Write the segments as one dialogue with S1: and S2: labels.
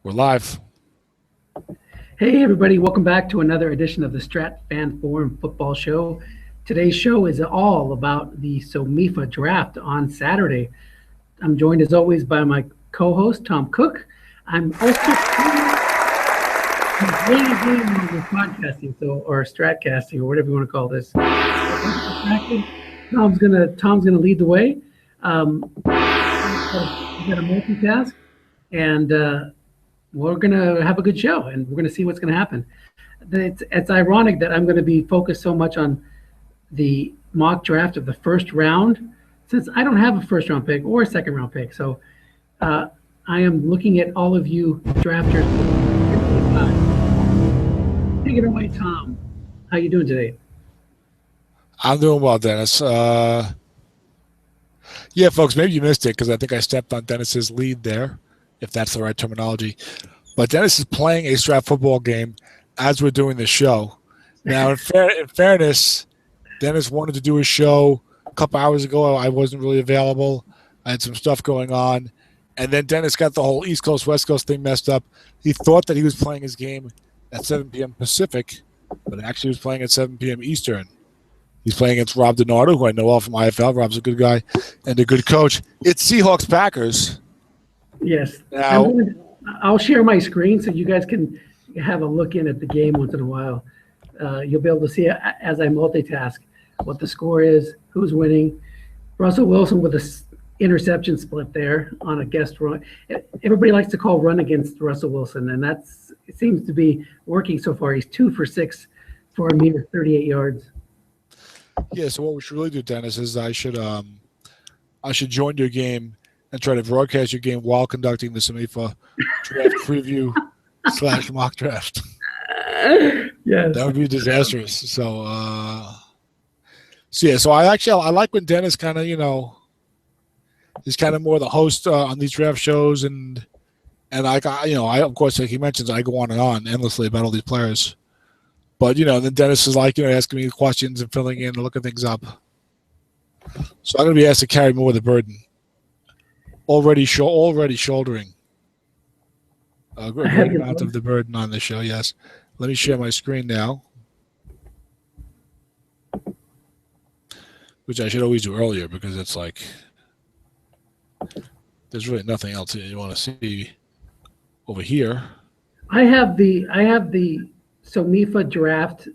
S1: We're live.
S2: Hey, everybody, welcome back to another edition of the Strat Fan Forum Football Show. Today's show is all about the SOMIFA draft on Saturday. I'm joined as always by my co host, Tom Cook. I'm also playing a game on the podcasting, or Stratcasting, or whatever you want to call this. Tom's gonna lead the way. We got a multitask, and we're going to have a good show, and we're going to see what's going to happen. It's ironic that I'm going to be focused so much on the mock draft of the first round, since I don't have a first round pick or a second round pick. So I am looking at all of you drafters. Take it away, Tom. How you doing today?
S1: I'm doing well, Dennis. Yeah, folks, maybe you missed it because I think I stepped on Dennis's lead there, if that's the right terminology. But Dennis is playing a Strat football game as we're doing this show. Now, in fairness, Dennis wanted to do a show a couple hours ago. I wasn't really available. I had some stuff going on. And then Dennis got the whole East Coast, West Coast thing messed up. He thought that he was playing his game at 7 p.m. Pacific, but actually was playing at 7 p.m. Eastern. He's playing against Rob Donato, who I know well from IFL. Rob's a good guy and a good coach. It's Seahawks-Packers.
S2: Yes.
S1: Now,
S2: I'll share my screen so you guys can have a look in at the game once in a while. You'll be able to see as I multitask what the score is, who's winning. Russell Wilson with a interception split there on a guest run. Everybody likes to call run against Russell Wilson, and it seems to be working so far. He's 2 for 6 for a mere 38 yards.
S1: yeah, so what we should really do, Dennis, is I should join your game and try to broadcast your game while conducting the SOMIFA draft preview / mock draft.
S2: Yes.
S1: That would be disastrous. So I like when Dennis kind of, is kind of more the host on these draft shows, and I of course, like he mentions, I go on and on endlessly about all these players. But then Dennis is like, asking me questions and filling in and looking things up. So I'm going to be asked to carry more of the burden. Already shouldering a great amount of the burden on the show. Yes. Let me share my screen now, which I should always do earlier because it's like there's really nothing else you want to see over here.
S2: I have the SOMIFA draft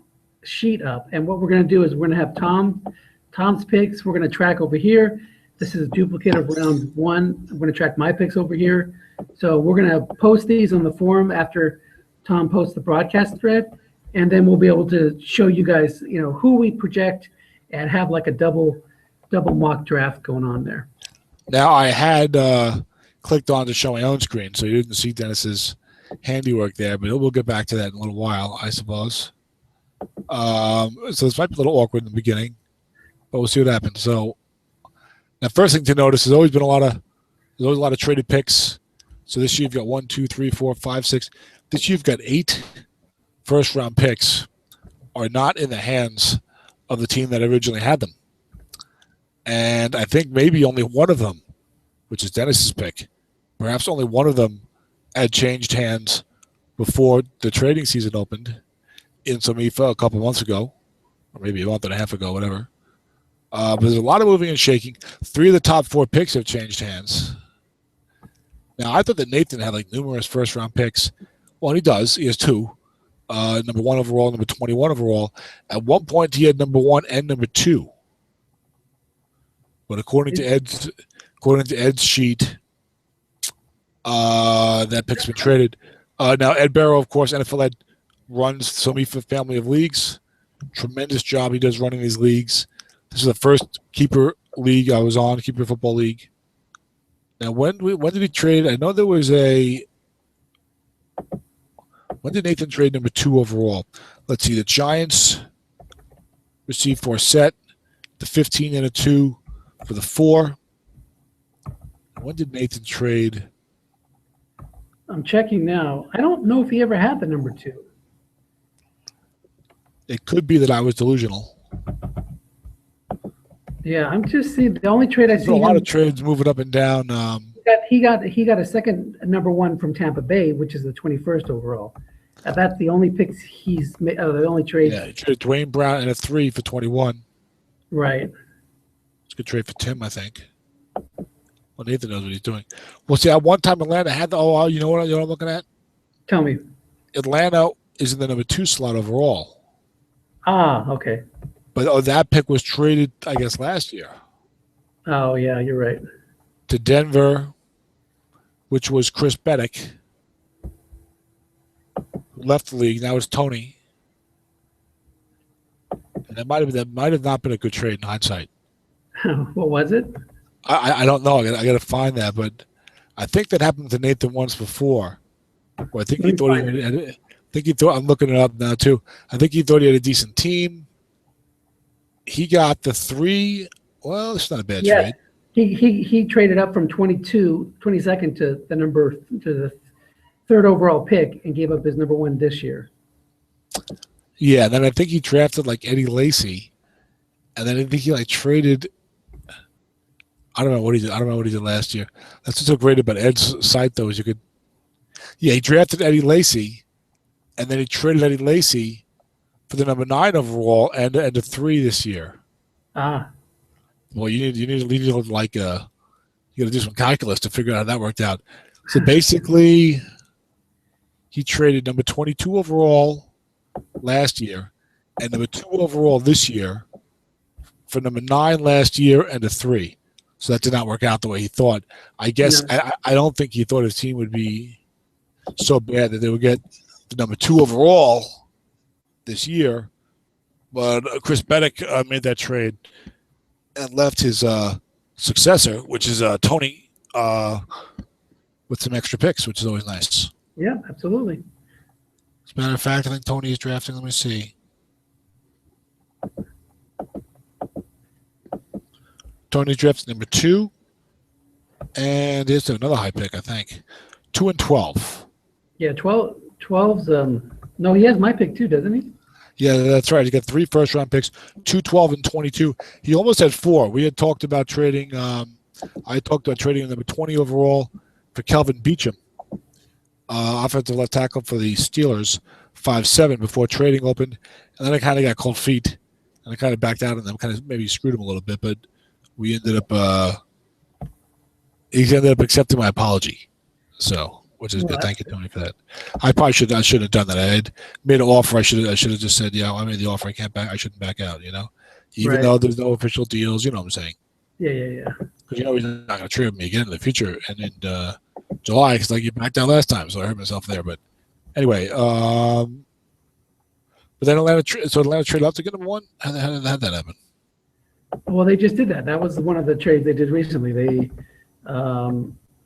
S2: sheet up, and what we're going to do is we're going to have Tom's picks. We're going to track over here. This is a duplicate of round one. I'm going to track my picks over here. So we're going to post these on the forum after Tom posts the broadcast thread, and then we'll be able to show you guys, who we project and have like a double mock draft going on there.
S1: Now I had clicked on to show my own screen, so you didn't see Dennis's handiwork there, but we'll get back to that in a little while, I suppose. So this might be a little awkward in the beginning, but we'll see what happens. So the first thing to notice, there's always a lot of traded picks. So this year you've got 1, 2, 3, 4, 5, 6. This year you've got 8 first-round picks are not in the hands of the team that originally had them. And I think maybe only one of them, which is Dennis's pick, perhaps only one of them had changed hands before the trading season opened in SOMIFA a couple months ago, or maybe a month and a half ago, whatever. But there's a lot of moving and shaking. 3 of the top 4 picks have changed hands. Now, I thought that Nathan had numerous first-round picks. Well, he does. He has 2. Number 1 overall, number 21 overall. At one point, he had number 1 and number 2. But according to Ed's sheet, that pick's been traded. Now, Ed Barrow, of course, NFL Ed, runs SOMIFA family of leagues. Tremendous job he does running these leagues. This is the first keeper league I was on, keeper football league. Now, when did he trade? I know there was a. When did Nathan trade number 2 overall? Let's see. The Giants received Forsett, the 15 and a 2 for the 4. When did Nathan trade?
S2: I'm checking now. I don't know if he ever had the number 2.
S1: It could be that I was delusional.
S2: Yeah, I'm just seeing the only trade I see.
S1: A lot of trades moving up and down.
S2: Got he got a second number one from Tampa Bay, which is the 21st overall. That's the only picks he's made. The only trade.
S1: Yeah, he traded Dwayne Brown and a 3 for 21.
S2: Right.
S1: It's a good trade for Tim, I think. Well, Nathan knows what he's doing. Well, see, at one time Atlanta had the. Oh, you know what I'm looking at?
S2: Tell me.
S1: Atlanta is in the number 2 slot overall.
S2: Ah, okay.
S1: But that pick was traded, I guess, last year.
S2: Oh yeah, you're right.
S1: To Denver, which was Chris Beddick, who left the league. Now it's Tony. And that might have not been a good trade in hindsight.
S2: What was it?
S1: I don't know. I got to find that, but I think that happened to Nathan once before. Well, I think he thought he had. I think he thought. I'm looking it up now too. I think he thought he had a decent team. He got the 3. Well, it's not a bad trade.
S2: He traded up from 22nd to the 3rd overall pick and gave up his number 1 this year.
S1: Yeah, then I think he drafted like Eddie Lacy, and then I think he like traded. I don't know what he did last year. That's what's so great about Ed's site, though, is you could. Yeah, he drafted Eddie Lacy, and then he traded Eddie Lacy for the number 9 overall and a 3 this year.
S2: Ah.
S1: Well, you need to like you got to do some calculus to figure out how that worked out. So basically, he traded number 22 overall last year and number 2 overall this year for number 9 last year and a 3. So that did not work out the way he thought. I guess I don't think he thought his team would be so bad that they would get the number 2 overall this year. But Chris Beddick made that trade and left his successor, which is Tony, with some extra picks, which is always nice.
S2: Yeah, absolutely.
S1: As a matter of fact, I think Tony is drafting. Let me see. Tony drafts number 2, and here's another high pick, I think. 2 and 12.
S2: Yeah, 12's. No, he has my pick too, doesn't he?
S1: Yeah, that's right. He got 3 first-round picks, 2, 12, and 22. He almost had 4. We had talked about trading. I talked about trading number 20 overall for Kelvin Beachum, offensive left tackle for the Steelers, 5'7", before trading opened, and then I kind of got cold feet, and I kind of backed out on them, kind of maybe screwed him a little bit, but we ended up. He ended up accepting my apology, so which is good. Thank you, Tony, for that. I should have done that. I had made an offer. I should have just said, yeah, I made the offer. I shouldn't back out. Even though there's no official deals. You know what I'm saying?
S2: Yeah.
S1: Because he's not going to trade me again in the future. And in July, because like you backed out last time, so I hurt myself there. But anyway, but then Atlanta traded up to get number 1. How did that happen?
S2: Well, they just did that. That was one of the trades they did recently. They,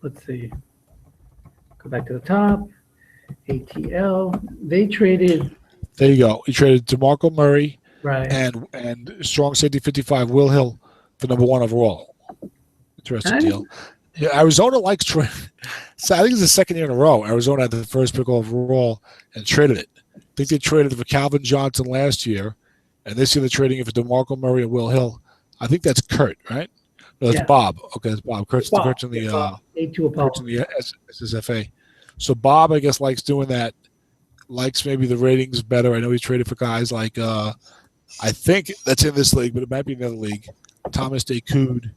S2: let's see, go back to the top. ATL. They traded.
S1: There you go. He traded DeMarco Murray,
S2: right,
S1: and strong safety 55 Will Hill for number 1 overall. Interesting deal. Yeah, Arizona likes trade. So I think it's the second year in a row. Arizona had the first pick overall and traded it. I think they traded it for Calvin Johnson last year, and this year they're trading it for DeMarco Murray and Will Hill. I think that's Kurt, right? No, that's Bob. Okay, that's Bob. Kurt's in the SSFA. So Bob, I guess, likes doing that. Likes maybe the ratings better. I know he's traded for guys like I think that's in this league, but it might be another league. Thomas DeCoud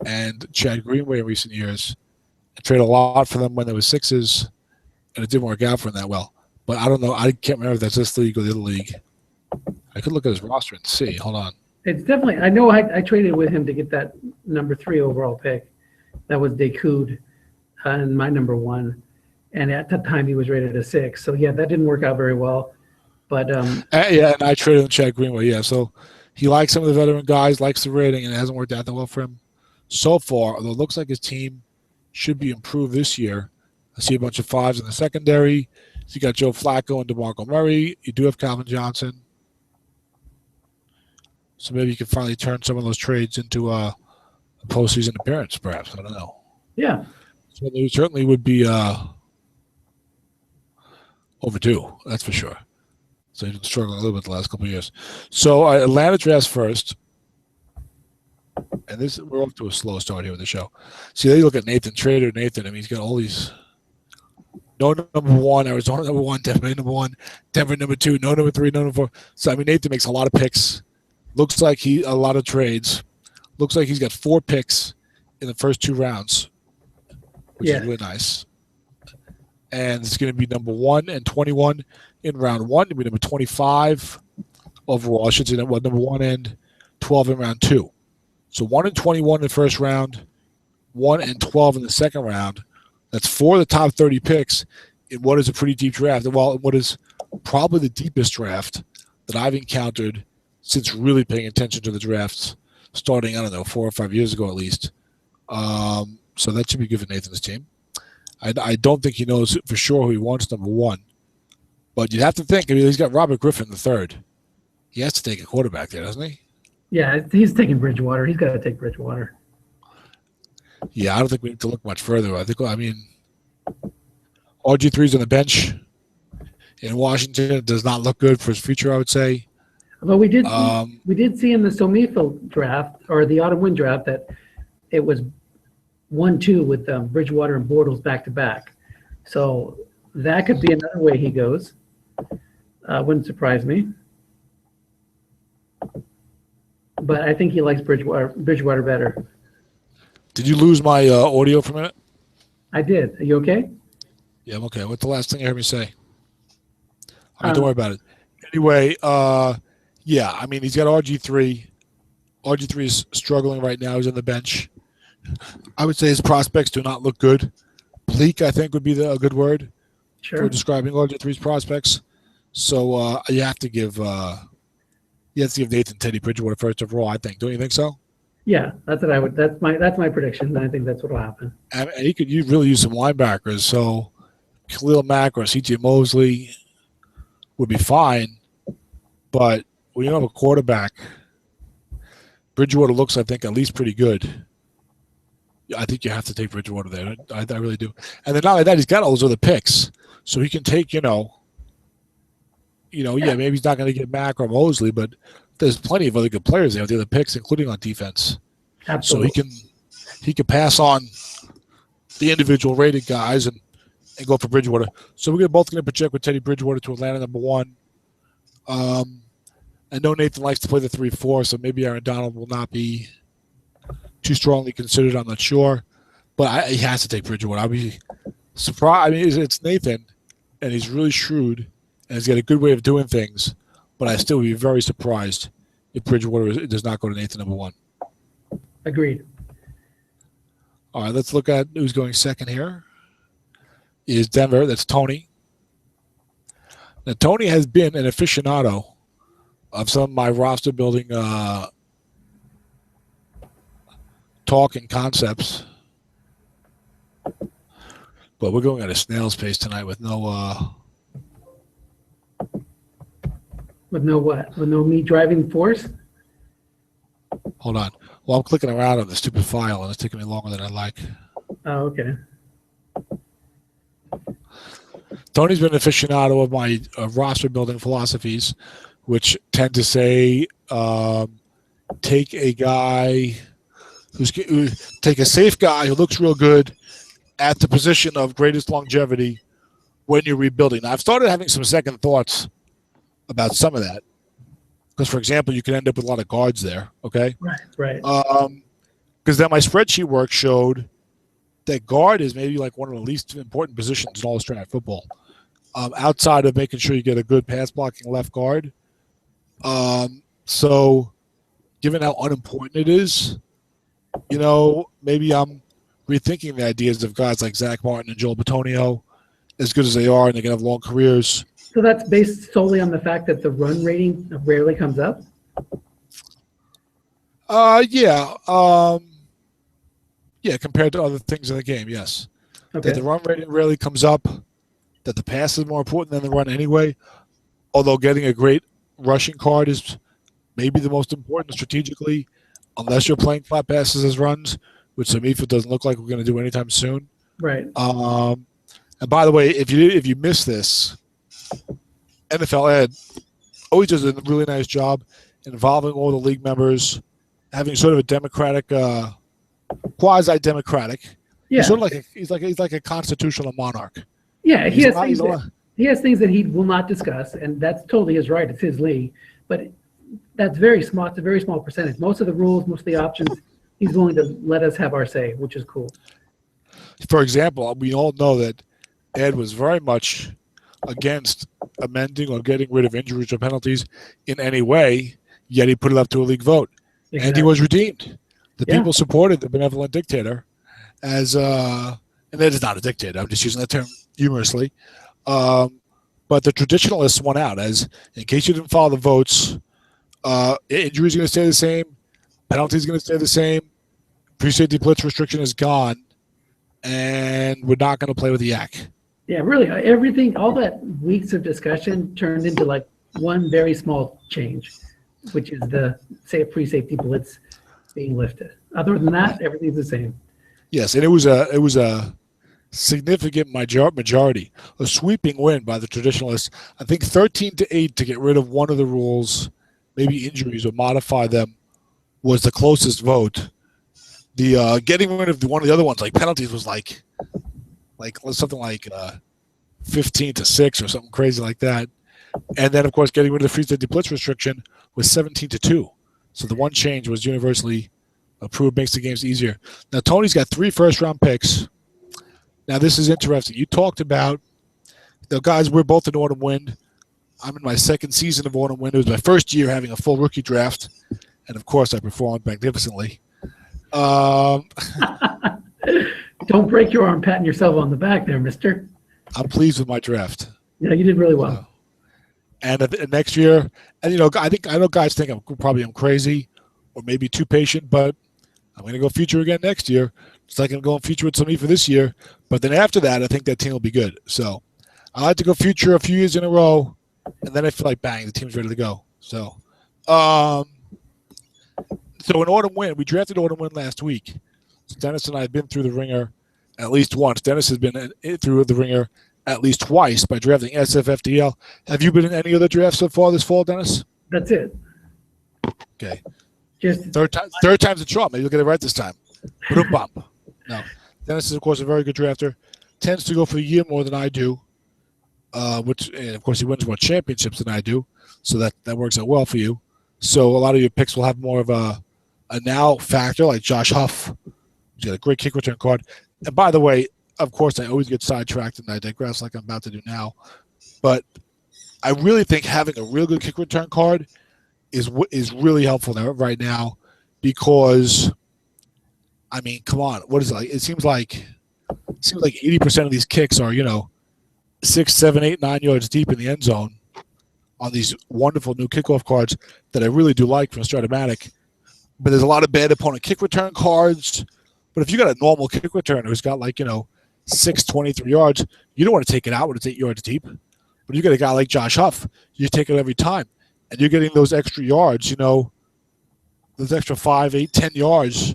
S1: and Chad Greenway in recent years. I traded a lot for them when they were 6s, and it didn't work out for them that well. But I don't know. I can't remember if that's this league or the other league. I could look at his roster and see. Hold on.
S2: It's definitely. I know. I traded with him to get that number 3 overall pick. That was DeCoud, and my number 1. And at the time, he was rated a 6. So yeah, that didn't work out very well. But and
S1: I traded him Chad Greenway. Yeah, so he likes some of the veteran guys, likes the rating, and it hasn't worked out that well for him so far. Although it looks like his team should be improved this year. I see a bunch of 5s in the secondary. So you got Joe Flacco and DeMarco Murray. You do have Calvin Johnson. So maybe you can finally turn some of those trades into a postseason appearance, perhaps. I don't know.
S2: Yeah.
S1: So they certainly would be overdue, that's for sure. So you've been struggling a little bit the last couple of years. So Atlanta drafts first. And we're off to a slow start here with the show. See, they look at Nathan Trader. Nathan, I mean, he's got all these. No number one, Arizona number one, Denver number one, Denver number two, no number three, no number four. So I mean, Nathan makes a lot of picks. Looks like a lot of trades. Looks like he's got 4 picks in the first 2 rounds, which is really nice. And it's going to be number 1 and 21 in round 1. It'll be number 25 overall. I should say number 1 and 12 in round 2. So 1 and 21 in the first round, 1 and 12 in the second round. That's 4 of the top 30 picks in what is a pretty deep draft. Well, what is probably the deepest draft that I've encountered since really paying attention to the drafts, starting, I don't know, 4 or 5 years ago at least. So that should be good for Nathan's team. I don't think he knows for sure who he wants number 1. But you'd have to think, I mean, he's got Robert Griffin the third. He has to take a quarterback there, doesn't he?
S2: Yeah, he's taking Bridgewater. He's got to take Bridgewater.
S1: Yeah, I don't think we need to look much further. RG3's on the bench in Washington. It does not look good for his future, I would say.
S2: Although we did see in the SOMIFA draft, or the autumn wind draft, that it was 1-2 with Bridgewater and Bortles back-to-back. So that could be another way he goes. Wouldn't surprise me. But I think he likes Bridgewater better. Did
S1: you lose my audio for a minute?
S2: I did. Are you okay?
S1: Yeah, I'm okay. What's the last thing you heard me say? Don't worry about it. Anyway, yeah, I mean, he's got RG3. RG3 is struggling right now. He's on the bench. I would say his prospects do not look good. Bleak, I think, would be a good word for describing RG3's prospects. So you have to give Nathan Teddy Bridgewater first overall, I think. Don't you think so?
S2: Yeah, that's what I would. That's my prediction. I think that's what will happen.
S1: And he could really use some linebackers. So Khalil Mack or C.J. Mosley would be fine. But when you have a quarterback, Bridgewater looks, I think, at least pretty good. I think you have to take Bridgewater there. I really do. And then not only that, he's got all those other picks. So he can take, maybe he's not going to get Mack or Mosley, but there's plenty of other good players there with the other picks, including on defense.
S2: Absolutely.
S1: So he can pass on the individual rated guys and go for Bridgewater. So we're both going to project with Teddy Bridgewater to Atlanta number 1. I know Nathan likes to play the 3-4, so maybe Aaron Donald will not be too strongly considered. I'm not sure, but he has to take Bridgewater. I'll be surprised. I mean, it's Nathan, and he's really shrewd, and he's got a good way of doing things. But I still would be very surprised if Bridgewater does not go to Nathan number 1.
S2: Agreed.
S1: All right, let's look at who's going second here. Is Denver. That's Tony. Now, Tony has been an aficionado of some of my roster building talk and concepts. But we're going at a snail's pace tonight with no
S2: With no what? With no me driving force?
S1: Hold on. Well, I'm clicking around on the stupid file, and it's taking me longer than I like.
S2: Oh, okay.
S1: Tony's been an aficionado of my roster building philosophies, which tend to say take a guy take a safe guy who looks real good at the position of greatest longevity when you're rebuilding. Now, I've started having some second thoughts about some of that. Because, for example, you can end up with a lot of guards there, okay?
S2: Right.
S1: Because then my spreadsheet work showed that guard is maybe like one of the least important positions in all of Strat Football. Outside of making sure you get a good pass-blocking left guard. So, given how unimportant it is, maybe I'm rethinking the ideas of guys like Zach Martin and Joel Bitonio, as good as they are, and they can have long careers.
S2: So that's based solely on the fact that the run rating rarely comes up?
S1: Yeah. Yeah, compared to other things in the game, yes. Okay. That the run rating rarely comes up, that the pass is more important than the run anyway, although getting a great rushing card is maybe the most important strategically, unless you're playing flat passes as runs, which SOMIFA doesn't look like we're going to do anytime soon.
S2: Right.
S1: And by the way, if you miss this, NFL Ed always does a really nice job involving all the league members having sort of a democratic, quasi-democratic.
S2: Yeah.
S1: He's sort of he's like a constitutional monarch.
S2: Yeah, he has things that he will not discuss, and that's totally his right. It's his league, but that's very small. It's a very small percentage. Most of the rules, most of the options, he's willing to let us have our say, which is cool.
S1: For example, we all know that Ed was very much against amending or getting rid of injuries or penalties in any way, yet he put it up to a league vote. Exactly. And he was redeemed. The people supported the benevolent dictator as, and that is not a dictator, I'm just using that term humorously. But the traditionalists won out as, in case you didn't follow the votes, injuries are going to stay the same, penalties are going to stay the same, pre-safety blitz restriction is gone, and we're not going to play with the yak.
S2: Yeah, really, everything, all that weeks of discussion turned into like one very small change, which is the pre-safety blitz being lifted. Other than that, everything's the same.
S1: Yes, and it was a significant majority, a sweeping win by the traditionalists. I think 13-8 to get rid of one of the rules, maybe injuries or modify them, was the closest vote. The getting rid of one of the other ones, like penalties, was like something like 15-6 or something crazy like that. And then, of course, getting rid of the free safety blitz restriction was 17-2. So the one change was universally approved, makes the games easier. Now, Tony's got 3 first-round picks. Now, this is interesting. You talked about, guys, we're both in Autumn Wind. I'm in my second season of Autumn Wind. It was my first year having a full rookie draft. And, of course, I performed magnificently.
S2: Don't break your arm patting yourself on the back there, mister.
S1: I'm pleased with my draft.
S2: Yeah, you did really well.
S1: And next year, and I know guys think I'm crazy or maybe too patient, but I'm going to go future again next year. Just like I'm going future with SOMIFA this year. But then after that, I think that team will be good. So I like to go future a few years in a row, and then I feel like, bang, the team's ready to go. So, so in Autumn Wind, we drafted Autumn Wind last week. So Dennis and I have been through the ringer at least once. Dennis has been through the ringer at least twice by drafting SFFDL. Have you been in any other drafts so far this fall, Dennis?
S2: That's it.
S1: Okay.
S2: Just
S1: third time's a charm. Maybe you'll get it right this time. No. Dennis is, of course, a very good drafter. Tends to go for the year more than I do, and of course, he wins more championships than I do, so that works out well for you. So a lot of your picks will have more of a now factor, like Josh Huff. He's got a great kick return card. And by the way, of course, I always get sidetracked and I digress like I'm about to do now. But I really think having a real good kick return card is really helpful right now because, I mean, come on, what is it like? It seems like 80% of these kicks are 6, 7, 8, 9 yards deep in the end zone on these wonderful new kickoff cards that I really do like from Stratomatic. But there's a lot of bad opponent kick return cards. But if you got a normal kick returner who's got 6, 23 yards, you don't want to take it out when it's 8 yards deep. But you get a guy like Josh Huff, you take it every time. And you're getting those extra yards, those extra 5, 8, 10 yards,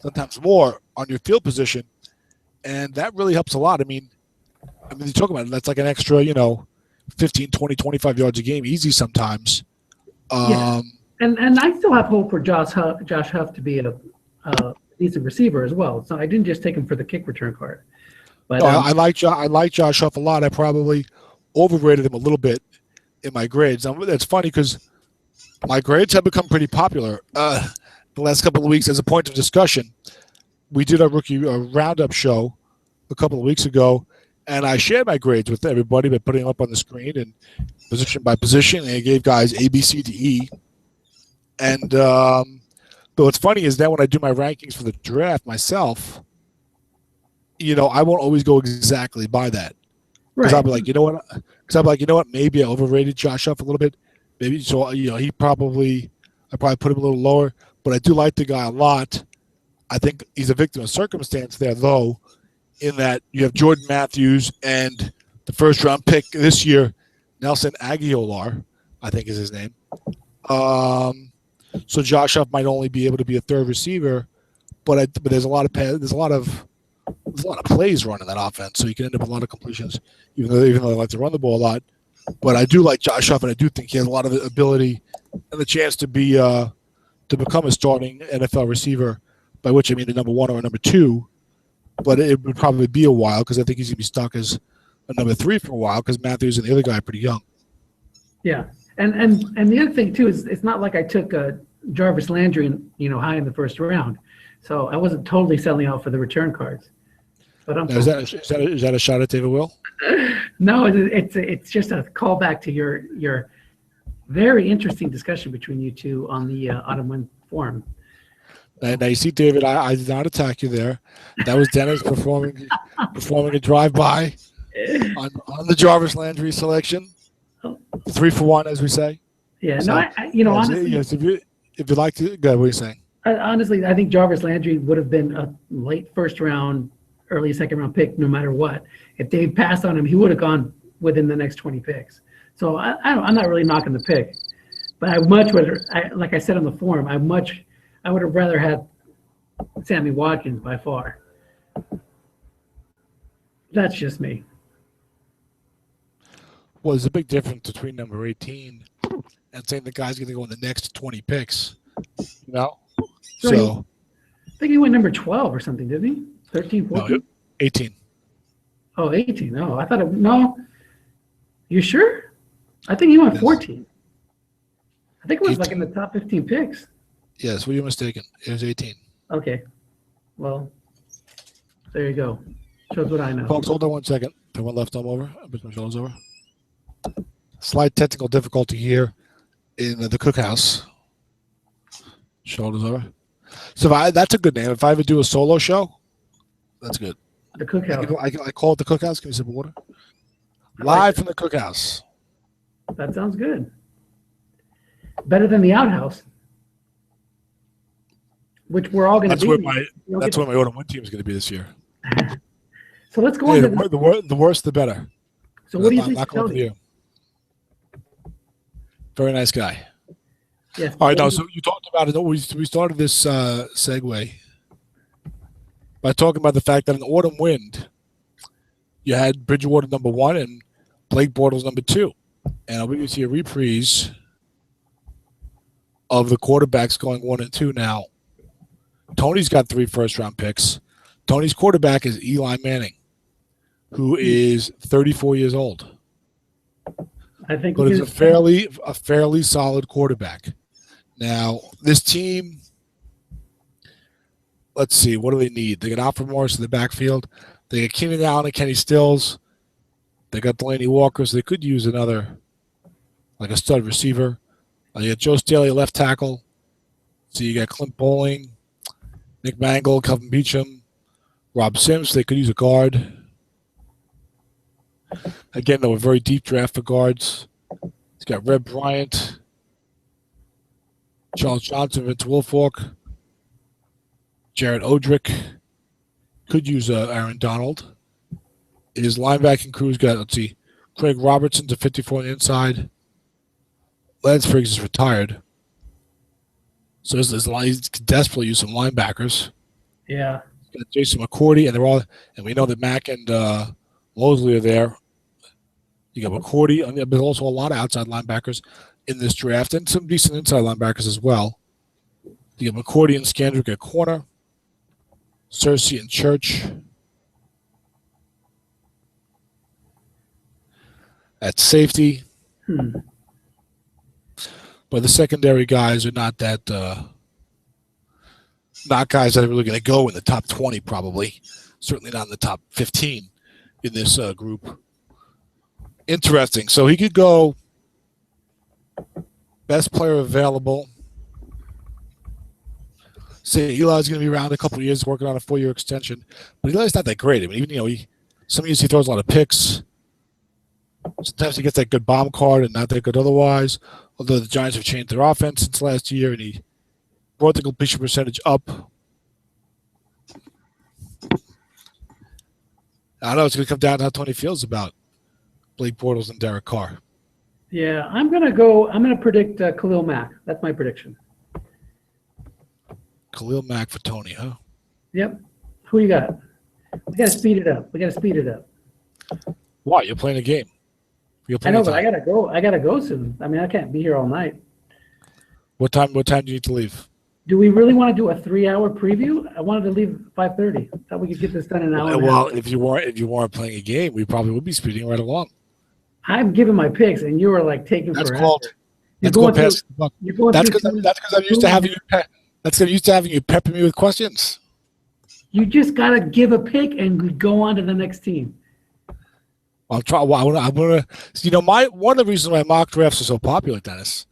S1: sometimes more on your field position. And that really helps a lot. I mean, you talk about it, that's like an extra, 15, 20, 25 yards a game, easy sometimes.
S2: Yeah. And I still have hope for Josh Huff to be a decent receiver as well. So I didn't just take him for the kick return card. But
S1: no, I like Josh Huff a lot. I probably overrated him a little bit in my grades. That's funny because my grades have become pretty popular the last couple of weeks as a point of discussion. We did a rookie roundup show a couple of weeks ago, and I shared my grades with everybody by putting them up on the screen and position by position, and I gave guys A, B, C, D, E. And but what's funny is that when I do my rankings for the draft myself, I won't always go exactly by that. Because I'll be like, maybe I overrated Josh Huff a little bit. Maybe so, I probably put him a little lower. But I do like the guy a lot. I think he's a victim of circumstance there, though, in that you have Jordan Matthews and the first round pick this year, Nelson Aguilar, I think is his name. So Josh Huff might only be able to be a third receiver, but there's a lot of plays running that offense, so you can end up with a lot of completions, even though they like to run the ball a lot. But I do like Josh Huff, and I do think he has a lot of ability and the chance to be to become a starting NFL receiver, by which I mean the number 1 or a number 2. But it would probably be a while because I think he's going to be stuck as a number 3 for a while because Matthews and the other guy are pretty young.
S2: Yeah, and the other thing too is it's not like I took Jarvis Landry, high in the first round, so I wasn't totally selling out for the return cards. But I'm
S1: Is that a shot at David Will?
S2: No, it's just a callback to your very interesting discussion between you two on the Autumn Wind forum.
S1: Now you see, David, I did not attack you there. That was Dennis performing a drive-by on the Jarvis Landry selection. 3 for 1, as we say.
S2: Yeah,
S1: so,
S2: honestly,
S1: yes. If you'd like to, go ahead. What are you saying?
S2: Honestly, I think Jarvis Landry would have been a late first round, early second round pick, no matter what. If they passed on him, he would have gone within the next 20 picks. So I'm not really knocking the pick, but I much would, like I said on the forum, I would have rather had Sammy Watkins by far. That's just me.
S1: Well, there's a big difference between number 18 and saying the guy's going to go in the next 20 picks. So
S2: I think he went number 12 or something, didn't he? 13, 14?
S1: No, 18.
S2: Oh, 18. No, I thought no. You sure? I think he went 14. I think it was 18. Like in the top 15 picks.
S1: Yes, well, you're mistaken. It was 18.
S2: Okay. Well, there you go. Shows what I know.
S1: Folks, hold on 1 second. I went left arm over. I put my shoulders over. Slight technical difficulty here in the cookhouse. Shoulders over. So that's a good name. If I ever do a solo show, that's good.
S2: The cookhouse.
S1: I call it the cookhouse. Give me a sip of water. Live from the cookhouse.
S2: That sounds good. Better than the outhouse, which we're all going to be.
S1: That's where my Autumn Wind team is going to be this year.
S2: So let's go on.
S1: The worse, the better.
S2: So what do you think? You?
S1: Very nice guy.
S2: Yes.
S1: All right. Now, so you talked about it. We started this segue by talking about the fact that in Autumn Wind, you had Bridgewater number 1 and Blake Bortles number 2. And I'll give you see a reprise of the quarterbacks going 1 and 2 now. Tony's got 3 first-round picks. Tony's quarterback is Eli Manning, who is 34 years old.
S2: I think,
S1: but is a fairly solid quarterback. Now, this team, let's see, what do they need? They got Alfred Morris in the backfield. They got Keenan Allen and Kenny Stills. They got Delaney Walker, so they could use another, like a stud receiver. You got Joe Staley, left tackle. So you got Clint Bowling, Nick Mangold, Kelvin Beachum, Rob Sims. They could use a guard. Again, though, a very deep draft for guards. He's got Red Bryant, Charles Johnson, Vince Wilfork, Jared Odrick. Could use Aaron Donald. His linebacking crew's got, let's see, Craig Robertson's a 54 on the inside. Lance Briggs is retired. So he's desperately use some linebackers.
S2: Yeah.
S1: He's got Jason McCourty, and we know that Mack and Mosley are there. You got McCourty, but also a lot of outside linebackers in this draft, and some decent inside linebackers as well. You got McCourty and Scandrick at corner, Cersei and Church at safety. But the secondary guys are not guys that are really going to go in the top 20 probably. Certainly not in the top 15 in this group. Interesting. So he could go best player available. Say Eli's going to be around a couple of years working on a 4-year extension. But Eli's not that great. I mean, even, some years he throws a lot of picks. Sometimes he gets that good bomb card and not that good otherwise. Although the Giants have changed their offense since last year, and he brought the completion percentage up. I know it's going to come down to how Tony feels about Blake Bortles and Derek Carr.
S2: Yeah, I'm going to predict Khalil Mack. That's my prediction.
S1: Khalil Mack for Tony, huh?
S2: Yep. Who you got? We got to speed it up.
S1: Why? You're playing a game.
S2: I know, but I gotta go soon. I mean, I can't be here all night.
S1: What time do you need to leave?
S2: Do we really want to do a 3-hour preview? I wanted to leave at 5:30. Thought we could get this done in an hour.
S1: Well, if you weren't playing a game, we probably would be speeding right along.
S2: I'm giving my picks, and you were like taking
S1: That's
S2: forever.
S1: called.
S2: You're
S1: That's
S2: going
S1: called
S2: through.
S1: pass.
S2: You're going
S1: That's
S2: through.
S1: because I'm used to having you. That's because I'm used to having you pepper me with questions.
S2: You just gotta give a pick and go on to the next team.
S1: I'm trying. Well, I want to. You know, one of the reasons why mock drafts are so popular, Dennis,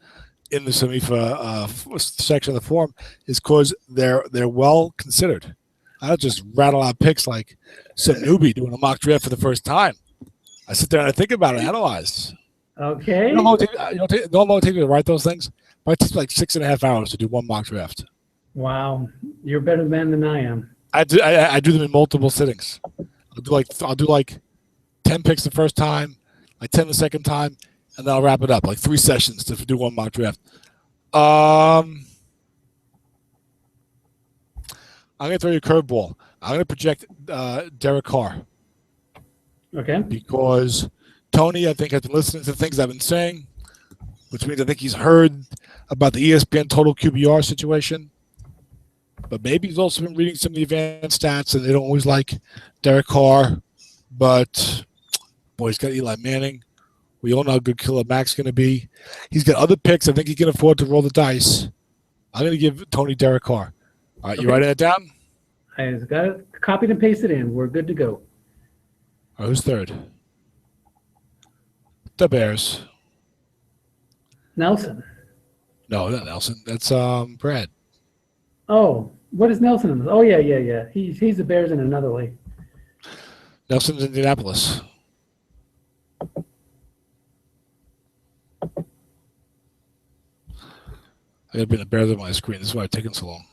S1: in the SOMIFA section of the forum, is because they're well considered. I don't just rattle out picks like some newbie doing a mock draft for the first time. I sit there and I think about it, and analyze.
S2: Okay.
S1: You know how long it takes me to write those things? It takes like 6.5 hours to do one mock draft.
S2: Wow, you're a better man than I am.
S1: I do them in multiple sittings. I'll do like 10 picks the first time, like 10 the second time, and then I'll wrap it up, like 3 sessions to do one mock draft. I'm going to throw you a curveball. I'm going to project Derek Carr.
S2: Okay.
S1: Because Tony, I think, has been listening to things I've been saying, which means I think he's heard about the ESPN total QBR situation. But maybe he's also been reading some of the advanced stats, and they don't always like Derek Carr. But, boy, he's got Eli Manning. We all know how good Killer Mac's going to be. He's got other picks. I think he can afford to roll the dice. I'm going to give Tony Derek Carr. All right, you writing that down?
S2: I just got it copied and pasted in. We're good to go.
S1: All right, who's third? The Bears.
S2: Nelson.
S1: No, not Nelson. That's Brad.
S2: Oh, what is Nelson? Oh, yeah. He's the Bears in another league.
S1: Nelson's Indianapolis. I gotta bring the Bears on my screen. This is why it's taking so long.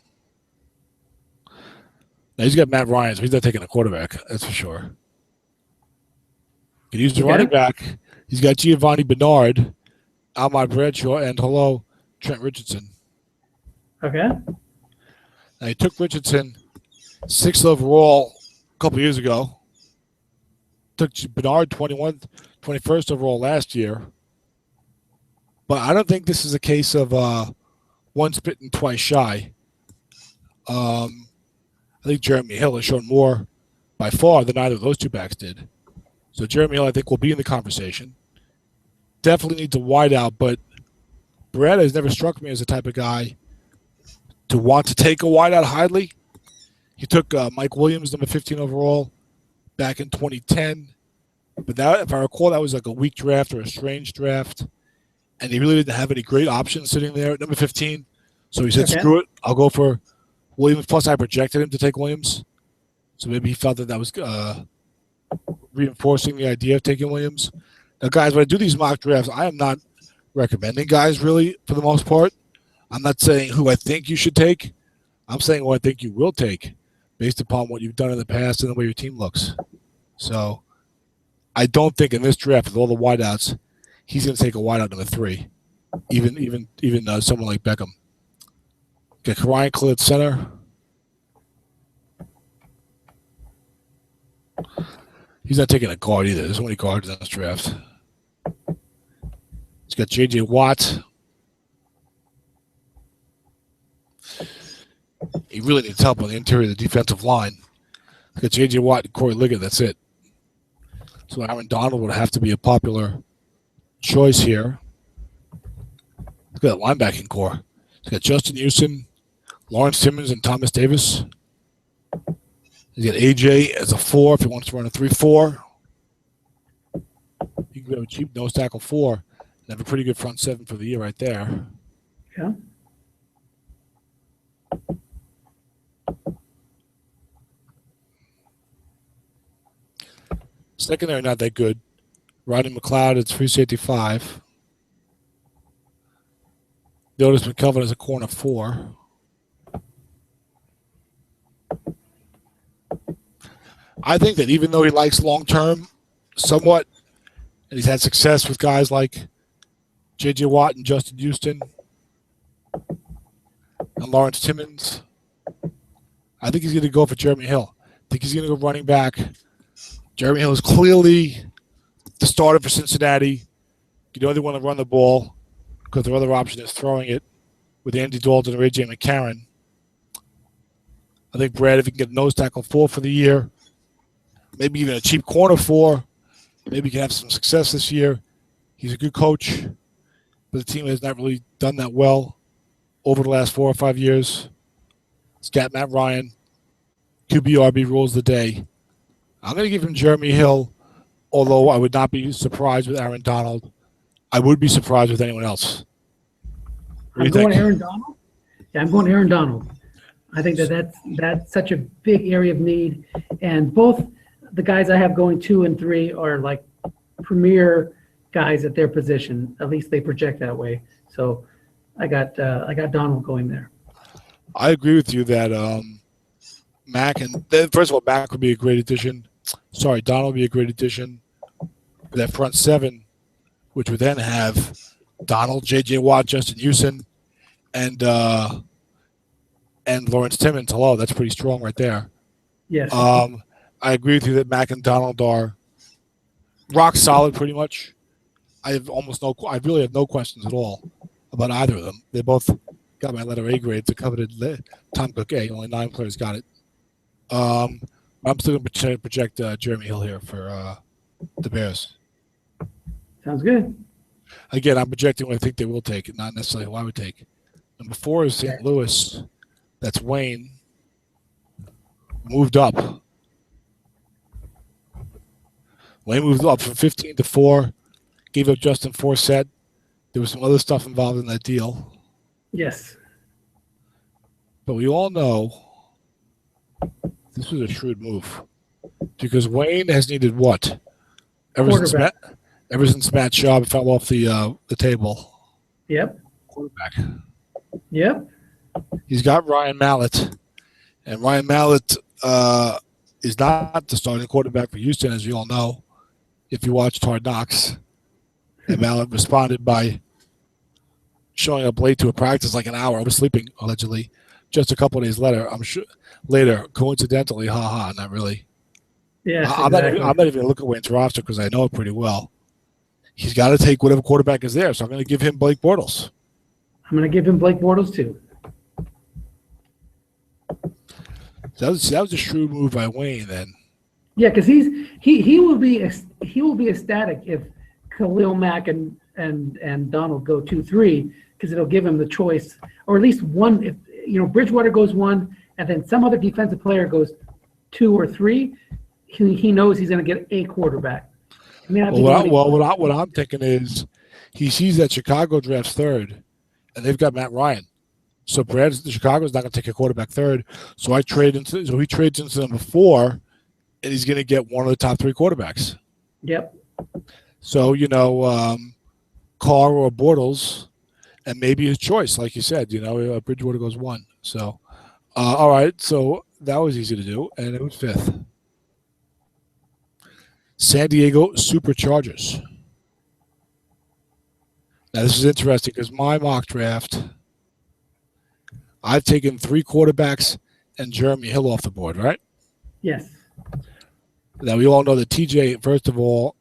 S1: Now he's got Matt Ryan, so he's not taking a quarterback. That's for sure. He used the running back. He's got Giovanni Bernard, Ahmad Bradshaw, and Trent Richardson.
S2: Okay.
S1: Now he took Richardson 6th overall a couple years ago. Took Bernard 21st overall last year. But I don't think this is a case of once bitten, twice shy. I think Jeremy Hill has shown more by far than either of those two backs did. So Jeremy Hill, I think, will be in the conversation. Definitely needs a wideout, but Brad has never struck me as the type of guy to want to take a wideout highly. He took Mike Williams, number 15 overall, back in 2010. But that, if I recall, that was like a weak draft or a strange draft. And he really didn't have any great options sitting there at number 15. So he said, screw it, I'll go for Williams. Plus, I projected him to take Williams. So maybe he felt that was reinforcing the idea of taking Williams. Now, guys, when I do these mock drafts, I am not recommending guys, really, for the most part. I'm not saying who I think you should take. I'm saying who I think you will take based upon what you've done in the past and the way your team looks. So I don't think in this draft, with all the wideouts, he's going to take a wideout number 3, even someone like Beckham. Get Ryan Clear at center. He's not taking a guard either. There's so many guards in this draft. He's got J.J. Watt. He really needs help on the interior of the defensive line. He's got J.J. Watt and Corey Liggett. That's it. So Aaron Donald would have to be a popular choice here. Look at that linebacking core. He's got Justin Houston, Lawrence Simmons, and Thomas Davis. He's got AJ as a 4 if he wants to run a 3-4. You can go a cheap nose tackle 4 and have a pretty good front 7 for the year right there.
S2: Yeah.
S1: Secondary, not that good. Rodney McLeod is free safety 5. Otis McKelvin is a corner 4. I think that even though he likes long-term somewhat, and he's had success with guys like J.J. Watt and Justin Houston and Lawrence Timmons, I think he's going to go for Jeremy Hill. I think he's going to go running back. Jeremy Hill is clearly the starter for Cincinnati. You know they want to run the ball because their other option is throwing it with Andy Dalton and A.J. McCarron. I think Brad, if he can get a nose tackle 4 for the year, maybe even a cheap corner 4, maybe he can have some success this year. He's a good coach, but the team has not really done that well over the last 4 or 5 years. It's got Matt Ryan. QBRB rules the day. I'm going to give him Jeremy Hill, although I would not be surprised with Aaron Donald. I would be surprised with anyone else.
S2: I'm going Aaron Donald. Yeah, I'm going Aaron Donald. I think that's such a big area of need, and both the guys I have going 2 and 3 are like premier guys at their position. At least they project that way. So I got Donald going there.
S1: I agree with you that Mac and first of all, Mac would be a great addition. Sorry, Donald would be a great addition. That front 7, which would then have Donald, J.J. Watt, Justin Houston, and Lawrence Timmons. Hello, that's pretty strong right there.
S2: Yes.
S1: I agree with you that Mac and Donald are rock solid, pretty much. I really have no questions at all about either of them. They both got my letter A grade. It's a coveted Tom Cook A. Only 9 players got it. I'm still going to project Jeremy Hill here for the Bears.
S2: Sounds good.
S1: Again, I'm projecting what I think they will take, not necessarily who I would take. Number 4 is St. Louis. That's Wayne. Moved up. Wayne moved up from 15 to 4. Gave up Justin Forsett. There was some other stuff involved in that deal.
S2: Yes.
S1: But we all know this was a shrewd move because Wayne has needed what? Ever since Matt Schaub fell off the table.
S2: Yep.
S1: Quarterback.
S2: Yep.
S1: He's got Ryan Mallett, and Ryan Mallett is not the starting quarterback for Houston, as you all know. If you watched Hard Knocks, and Mallett responded by showing up late to a practice, like an hour, oversleeping allegedly. Just a couple of days later, I'm sure. Later, coincidentally, not really.
S2: Yeah,
S1: I'm not even going to look at Wayne's roster because I know it pretty well. He's got to take whatever quarterback is there, so I'm going to give him Blake Bortles.
S2: I'm going to give him Blake Bortles too.
S1: So that was a shrewd move by Wayne then.
S2: Yeah, because he will be ecstatic if Khalil Mack and Donald go 2-3 because it'll give him the choice, or at least one. If Bridgewater goes 1, and then some other defensive player goes 2 or 3, he knows he's going to get a quarterback.
S1: What I'm thinking is he sees that Chicago drafts 3rd, and they've got Matt Ryan. So Chicago's not going to take a quarterback 3rd. So he trades into number 4, and he's going to get one of the top 3 quarterbacks.
S2: Yep.
S1: So Carr or Bortles, and maybe his choice, like you said. Bridgewater goes 1. So, all right. So that was easy to do, and it was 5th. San Diego Superchargers. Now this is interesting because my mock draft, I've taken 3 quarterbacks and Jeremy Hill off the board, right?
S2: Yes.
S1: Now we all know that TJ, first of all,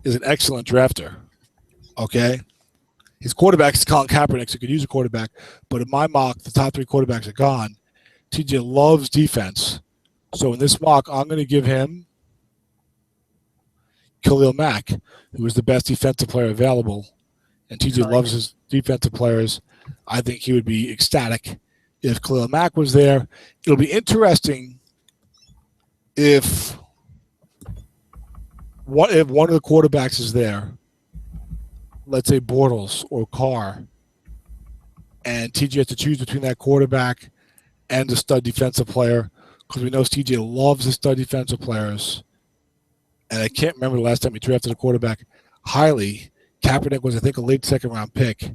S1: is an excellent drafter. Okay? His quarterback is Colin Kaepernick, so he could use a quarterback. But in my mock, the top 3 quarterbacks are gone. TJ loves defense. So in this mock, I'm going to give him Khalil Mack, who is the best defensive player available. And TJ loves his defensive players. I think he would be ecstatic if Khalil Mack was there. It'll be interesting if one of the quarterbacks is there, let's say Bortles or Carr, and TJ has to choose between that quarterback and the stud defensive player, because we know TJ loves the stud defensive players. And I can't remember the last time he drafted a quarterback highly. Kaepernick was, I think, a late 2nd-round pick.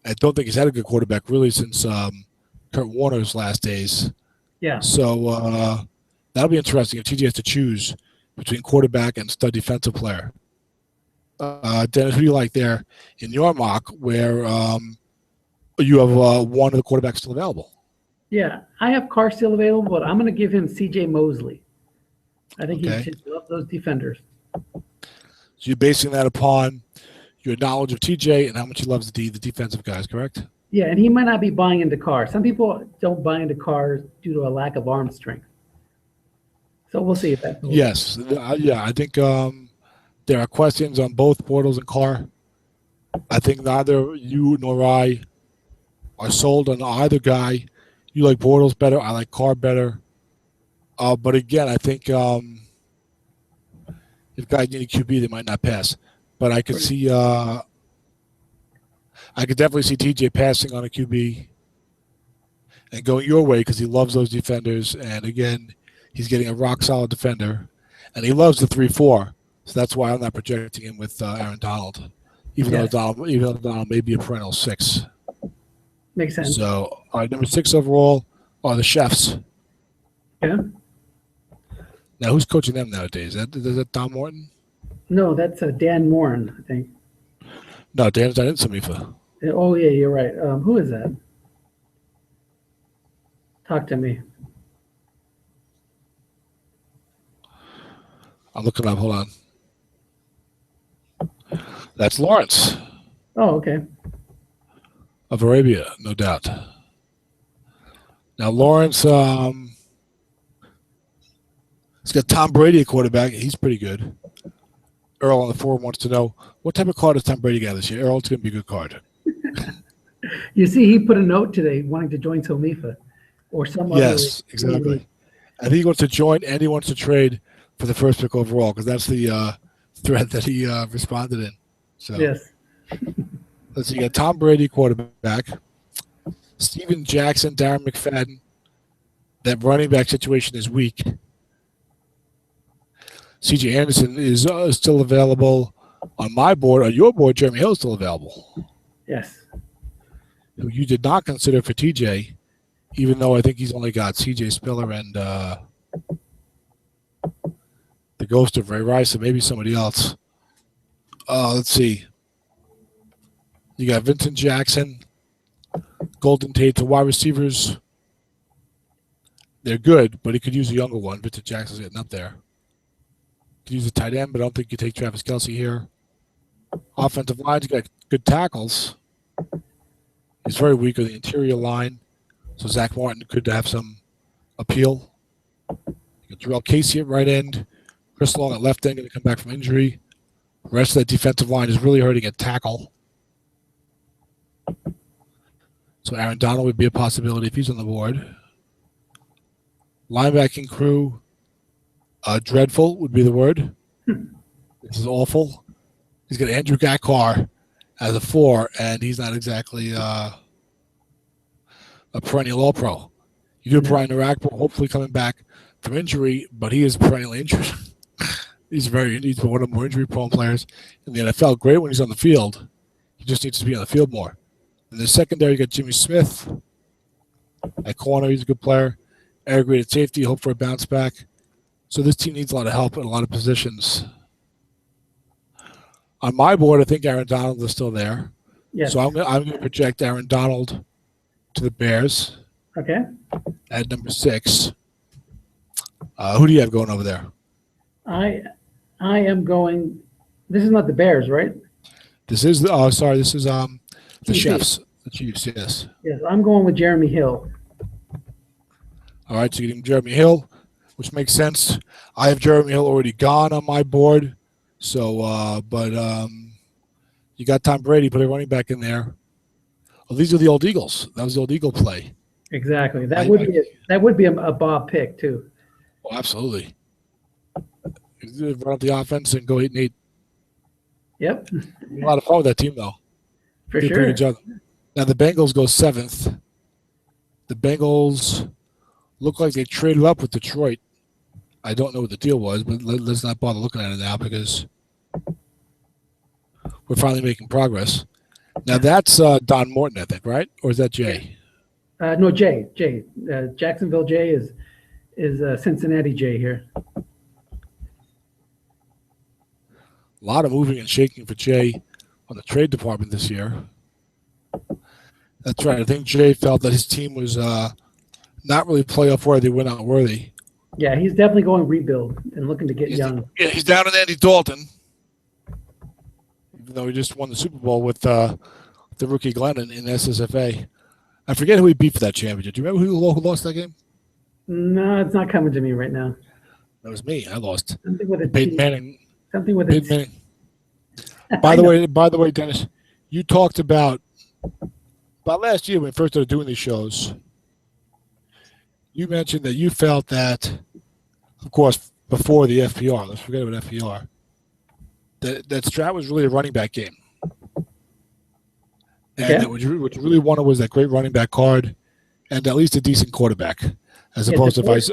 S1: I don't think he's had a good quarterback really since Kurt Warner's last days.
S2: Yeah.
S1: So that'll be interesting if TJ has to choose between quarterback and stud defensive player. Dennis, who do you like there in your mock where you have one of the quarterbacks still available?
S2: Yeah, I have Carr still available, but I'm going to give him C.J. Mosley. I think he just loves those defenders.
S1: So you're basing that upon your knowledge of TJ and how much he loves the defensive guys, correct?
S2: Yeah, and he might not be buying into cars. Some people don't buy into cars due to a lack of arm strength. So we'll see if that holds.
S1: Yes, yeah, I think there are questions on both Bortles and Carr. I think neither you nor I are sold on either guy. You like Bortles better. I like Carr better. But again, I think if guys need a QB, they might not pass. But I could see, I could definitely see TJ passing on a QB and going your way because he loves those defenders. And again, he's getting a rock solid defender, and he loves the 3-4. So that's why I'm not projecting him with Aaron Donald, even though Donald may be a perennial 6.
S2: Makes sense.
S1: So number 6 overall are the Chefs.
S2: Yeah.
S1: Now, who's coaching them nowadays? Is that Don Morton?
S2: No, that's Dan Morin, I think.
S1: No, Dan's not in SOMIFA.
S2: Oh, yeah, you're right. Who is that? Talk to me.
S1: I'm looking up. Hold on. That's Lawrence
S2: Oh, okay.
S1: of Arabia, no doubt. Now, Lawrence, he's got Tom Brady at quarterback. He's pretty good. Earl on the forum wants to know, what type of card does Tom Brady get this year? Earl's going to be a good card.
S2: You see, he put a note today wanting to join SOMIFA or some other.
S1: Yes, exactly. I think he wants to join and he wants to trade for the first pick overall because that's the thread that he responded in. So
S2: Yes.
S1: let's see. You got Tom Brady, quarterback. Steven Jackson, Darren McFadden. That running back situation is weak. C.J. Anderson is still available on my board. On your board, Jeremy Hill is still available.
S2: Yes.
S1: Who you did not consider for TJ, even though I think he's only got C.J. Spiller and the ghost of Ray Rice, and maybe somebody else. Let's see. You got Vincent Jackson, Golden Tate, the wide receivers. They're good, but he could use a younger one. Vincent Jackson's getting up there. Could use a tight end, but I don't think you take Travis Kelce here. Offensive line, you got good tackles. He's very weak on the interior line, so Zach Martin could have some appeal. You got Jarrell Casey at right end, Chris Long at left end, going to come back from injury. The rest of that defensive line is really hurting at tackle. So Aaron Donald would be a possibility if he's on the board. Linebacking crew, dreadful would be the word. This is awful. He's got Andrew Gakkar as a 4, and he's not exactly a perennial All-Pro. You do have Brian Arakpo hopefully coming back from injury, but he is perennially injured. He's one of the more injury-prone players in the NFL. Great when he's on the field. He just needs to be on the field more. In the secondary, you got Jimmy Smith. At corner, he's a good player. Eric Reid at safety, hope for a bounce back. So this team needs a lot of help in a lot of positions. On my board, I think Aaron Donald is still there.
S2: Yes.
S1: So I'm going to project Aaron Donald to the Bears.
S2: Okay.
S1: At number 6. Who do you have going over there?
S2: I am going. This is not the Bears, right?
S1: This is the Chefs, the Chiefs. Yes.
S2: Yes, I'm going with Jeremy Hill.
S1: All right, so you're getting Jeremy Hill, which makes sense. I have Jeremy Hill already gone on my board. So, but you got Tom Brady, put a running back in there. Well, these are the old Eagles. That was the old Eagle play.
S2: Exactly. That would be a Bob pick too.
S1: Oh, absolutely. Run up the offense and go 8-8.
S2: Yep.
S1: A lot of fun with that team, though.
S2: For
S1: Did a
S2: sure.
S1: pretty good job. Now the Bengals go 7th. The Bengals look like they traded up with Detroit. I don't know what the deal was, but let's not bother looking at it now because we're finally making progress. Now that's Don Morton, I think, right? Or is that Jay?
S2: No, Jay. Jacksonville Jay is Cincinnati Jay here.
S1: A lot of moving and shaking for Jay on the trade department this year. That's right. I think Jay felt that his team was not really playoff worthy, went out worthy.
S2: Yeah, he's definitely going rebuild and looking to get young.
S1: Yeah, he's down on Andy Dalton, even though he just won the Super Bowl with the rookie Glennon in SSFA. I forget who he beat for that championship. Do you remember who lost that game?
S2: No, it's not coming to me right now.
S1: That was me. I lost.
S2: Something with a
S1: Peyton
S2: T.
S1: Manning.
S2: Something with a
S1: Peyton
S2: T.
S1: Manning.
S2: I know.
S1: By the way, Dennis, you talked about last year when we first started doing these shows. You mentioned that you felt that, of course, before the FPR. Let's forget about FPR. That Strat was really a running back game, and
S2: Okay.
S1: that what you really wanted was that great running back card, and at least a decent quarterback, as opposed to vice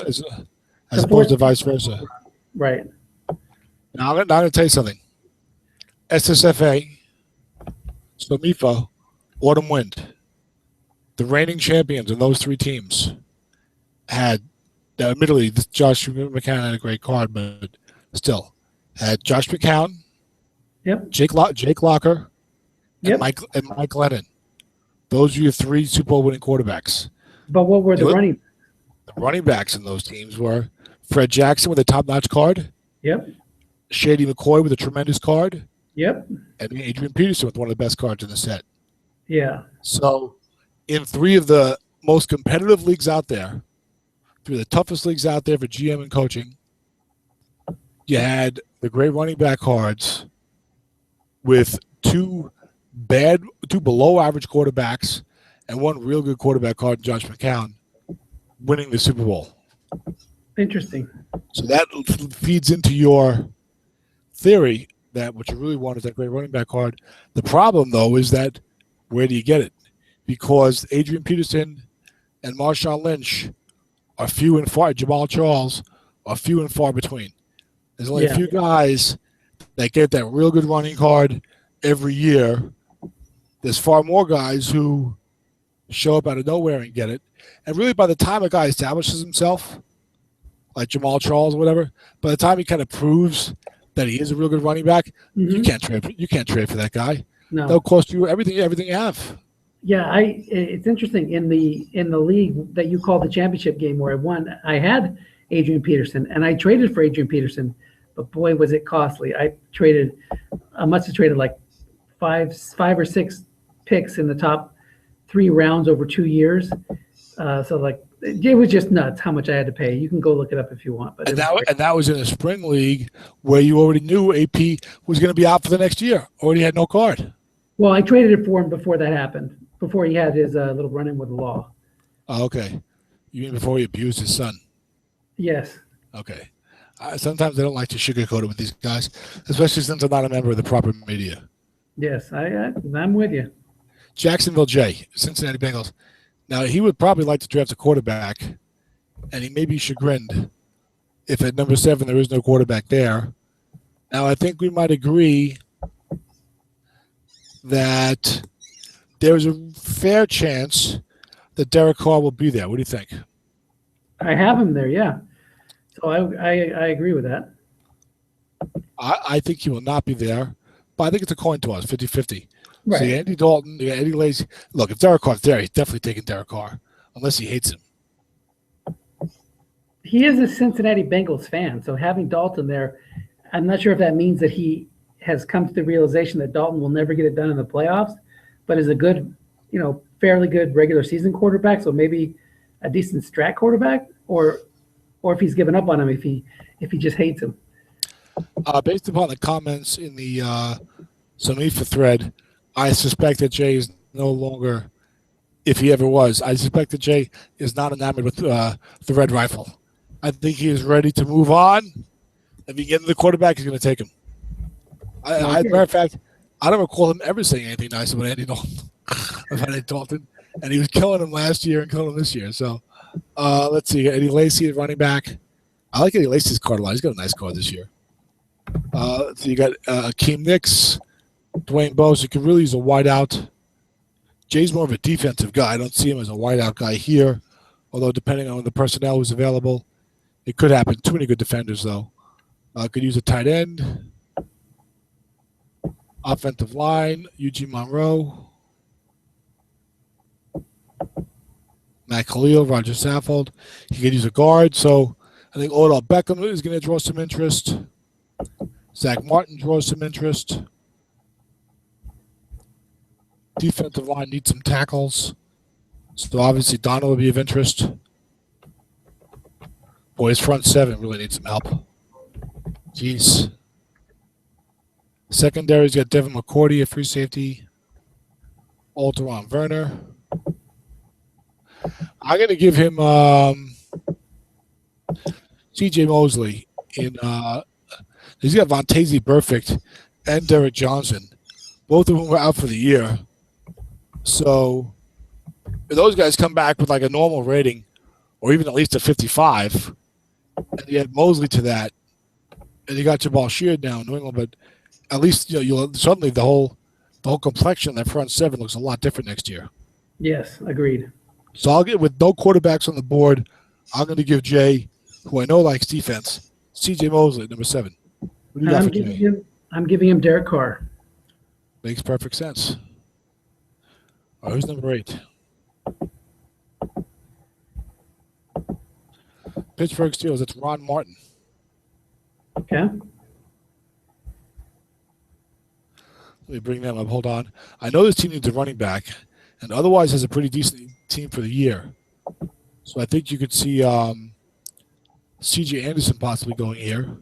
S1: versa.
S2: Right.
S1: Now I'm going to tell you something. SSFA, SOMIFA, Autumn Wind, the reigning champions of those three teams had, admittedly, Josh McCown had a great card, but still, had Josh McCown,
S2: Yep.
S1: Jake Locker, and
S2: Yep.
S1: Mike Lennon. Those are your three Super Bowl winning quarterbacks.
S2: But what were the running?
S1: The running backs in those teams were Fred Jackson with a top-notch card,
S2: Yep.
S1: Shady McCoy with a tremendous card,
S2: Yep.
S1: and Adrian Peterson with one of the best cards in the set.
S2: Yeah.
S1: So, in three of the most competitive leagues out there, three of the toughest leagues out there for GM and coaching, you had the great running back cards with two below average quarterbacks and one real good quarterback card, Josh McCown, winning the Super Bowl.
S2: Interesting.
S1: So that feeds into your theory that what you really want is that great running back card. The problem, though, is that where do you get it? Because Adrian Peterson and Marshawn Lynch are few and far. Jamal Charles are few and far between. There's only a few guys that get that real good running card every year. There's far more guys who show up out of nowhere and get it. And really, by the time a guy establishes himself, like Jamal Charles or whatever, by the time he kind of proves that he is a real good running back, you can't trade for that guy.
S2: No.
S1: They'll cost you everything you have.
S2: Yeah, it's interesting in the league that you call the championship game where I won. I had Adrian Peterson and I traded for Adrian Peterson, but boy was it costly. I must have traded like five or six picks in the top 3 rounds over 2 years. So like it was just nuts how much I had to pay. You can go look it up if you want. But
S1: that was in a spring league where you already knew AP was going to be out for the next year. Already had no card.
S2: Well, I traded it for him before that happened. Before he had his little run-in with the law.
S1: Oh, okay. You mean before he abused his son?
S2: Yes.
S1: Okay. Sometimes I don't like to sugarcoat it with these guys, especially since I'm not a member of the proper media.
S2: Yes, I'm with you.
S1: Jacksonville J, Cincinnati Bengals. Now, he would probably like to draft a quarterback, and he may be chagrined if at number 7 there is no quarterback there. Now, I think we might agree that there's a fair chance that Derek Carr will be there. What do you think?
S2: I have him there, yeah. So I agree with that.
S1: I think he will not be there, but I think it's a coin toss, 50-50.
S2: Right.
S1: So Andy Dalton, Eddie Lacy. Look, if Derek Carr's there, he's definitely taking Derek Carr, unless he hates him.
S2: He is a Cincinnati Bengals fan, so having Dalton there, I'm not sure if that means that he has come to the realization that Dalton will never get it done in the playoffs, but is a good, fairly good regular season quarterback, so maybe a decent strat quarterback, or if he's given up on him, if he just hates him.
S1: Based upon the comments in the SOMIFA thread, I suspect that Jay is no longer, if he ever was, I suspect that Jay is not enamored with the red rifle. I think he is ready to move on. If he gets the quarterback, he's going to take him. As a matter of fact, I don't recall him ever saying anything nice about Andy Dalton. And he was killing him last year and killing him this year. So let's see. Eddie Lacy at running back. I like Eddie Lacy's card a lot. He's got a nice card this year. So you got Akeem Nicks, Dwayne Bose, who can really use a wideout. Jay's more of a defensive guy. I don't see him as a wideout guy here, although depending on the personnel who's available, it could happen. Too many good defenders, though. Could use a tight end. Offensive line, Eugene Monroe. Matt Khalil, Roger Saffold. He could use a guard, so I think Odell Beckham is going to draw some interest. Zach Martin draws some interest. defensive line needs some tackles. So obviously Donald will be of interest. Boy, his front seven really needs some help. Jeez. Secondary's got Devin McCourty, a free safety. Alteron Werner. I'm going to give him C.J. Mosley. He's got Vontaze Perfect and Derek Johnson. Both of them were out for the year. So if those guys come back with like a normal rating or even at least a 55, and you add Mosley to that, and you got Jabal Sheard now in New England, but at least you'll suddenly the whole complexion of that front seven looks a lot different next year.
S2: Yes, agreed.
S1: So I'll get with no quarterbacks on the board. I'm going to give Jay, who I know likes defense, C.J. Mosley, number 7. What do you got for Jay?
S2: I'm giving him Derek Carr.
S1: Makes perfect sense. All right, who's number 8? Pittsburgh Steelers. That's Ron Martin.
S2: Okay.
S1: Let me bring them up. Hold on. I know this team needs a running back, and otherwise has a pretty decent team for the year. So I think you could see C.J. Anderson possibly going here.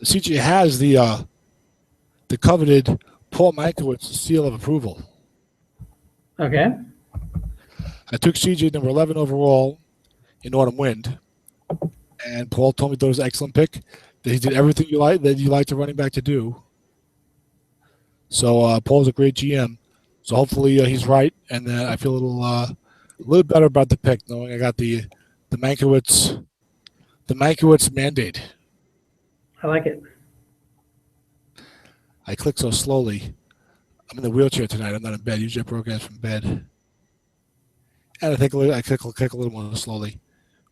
S1: C.J. has the coveted Paul Mankiewicz seal of approval.
S2: Okay.
S1: I took C.J. number 11 overall in Autumn Wind, and Paul told me that was an excellent pick. That he did everything you like a running back to do. So Paul's a great GM. So hopefully he's right, and I feel a little better about the pick, knowing I got the Mankiewicz mandate.
S2: I like it.
S1: I click so slowly. I'm in the wheelchair tonight. I'm not in bed. Usually I broadcast from bed, and I click a little more slowly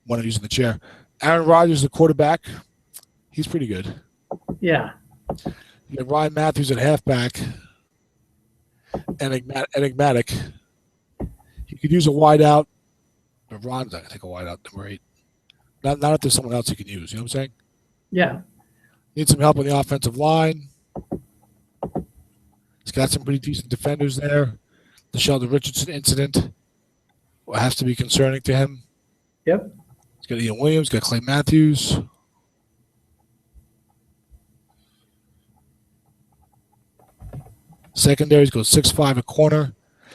S1: when I'm using the chair. Aaron Rodgers, the quarterback. He's pretty good.
S2: Yeah.
S1: You got Ryan Matthews at halfback. Enigmatic. He could use a wideout, but Ron's not going to take a wideout, number 8. Not if there's someone else he can use. You know what I'm saying?
S2: Yeah.
S1: Needs some help on the offensive line. He's got some pretty decent defenders there. The Sheldon Richardson incident has to be concerning to him.
S2: Yep.
S1: He's got Ian Williams, got Clay Matthews. Secondaries goes 6'5" a corner.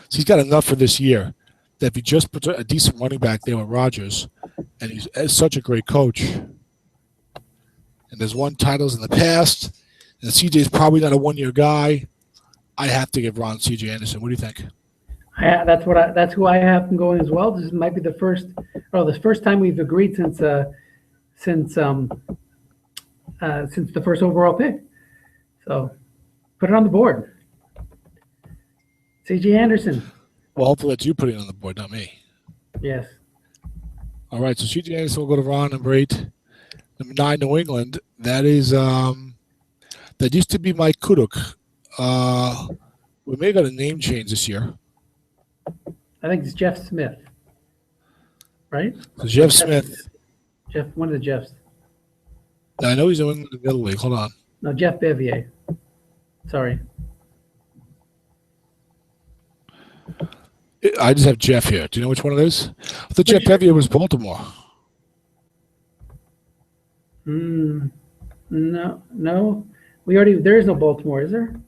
S1: So he's got enough for this year that if he just puts a decent running back there with Rodgers, and he's such a great coach, and there's won titles in the past, and CJ's probably not a one-year guy, I have to give Ron C.J. Anderson. What do you think?
S2: That's who I have him going as well. This might be the first time we've agreed since the first overall pick. So put it on the board. C.J. Anderson.
S1: Well, hopefully that's you putting it on the board, not me.
S2: Yes.
S1: All right, so C.J. Anderson will go to Ron, number 8. Number 9, New England. That is that used to be Mike Kuduk. We may have got a name change this year.
S2: I think it's Jeff Smith. Right?
S1: So Jeff Smith.
S2: One of the Jeffs.
S1: I know he's in the middle league. Hold on.
S2: No, Jeff Bevier. Sorry.
S1: I just have Jeff here. Do you know which one it is? I thought Jeff Bevier was Baltimore.
S2: No. There is no Baltimore, is there?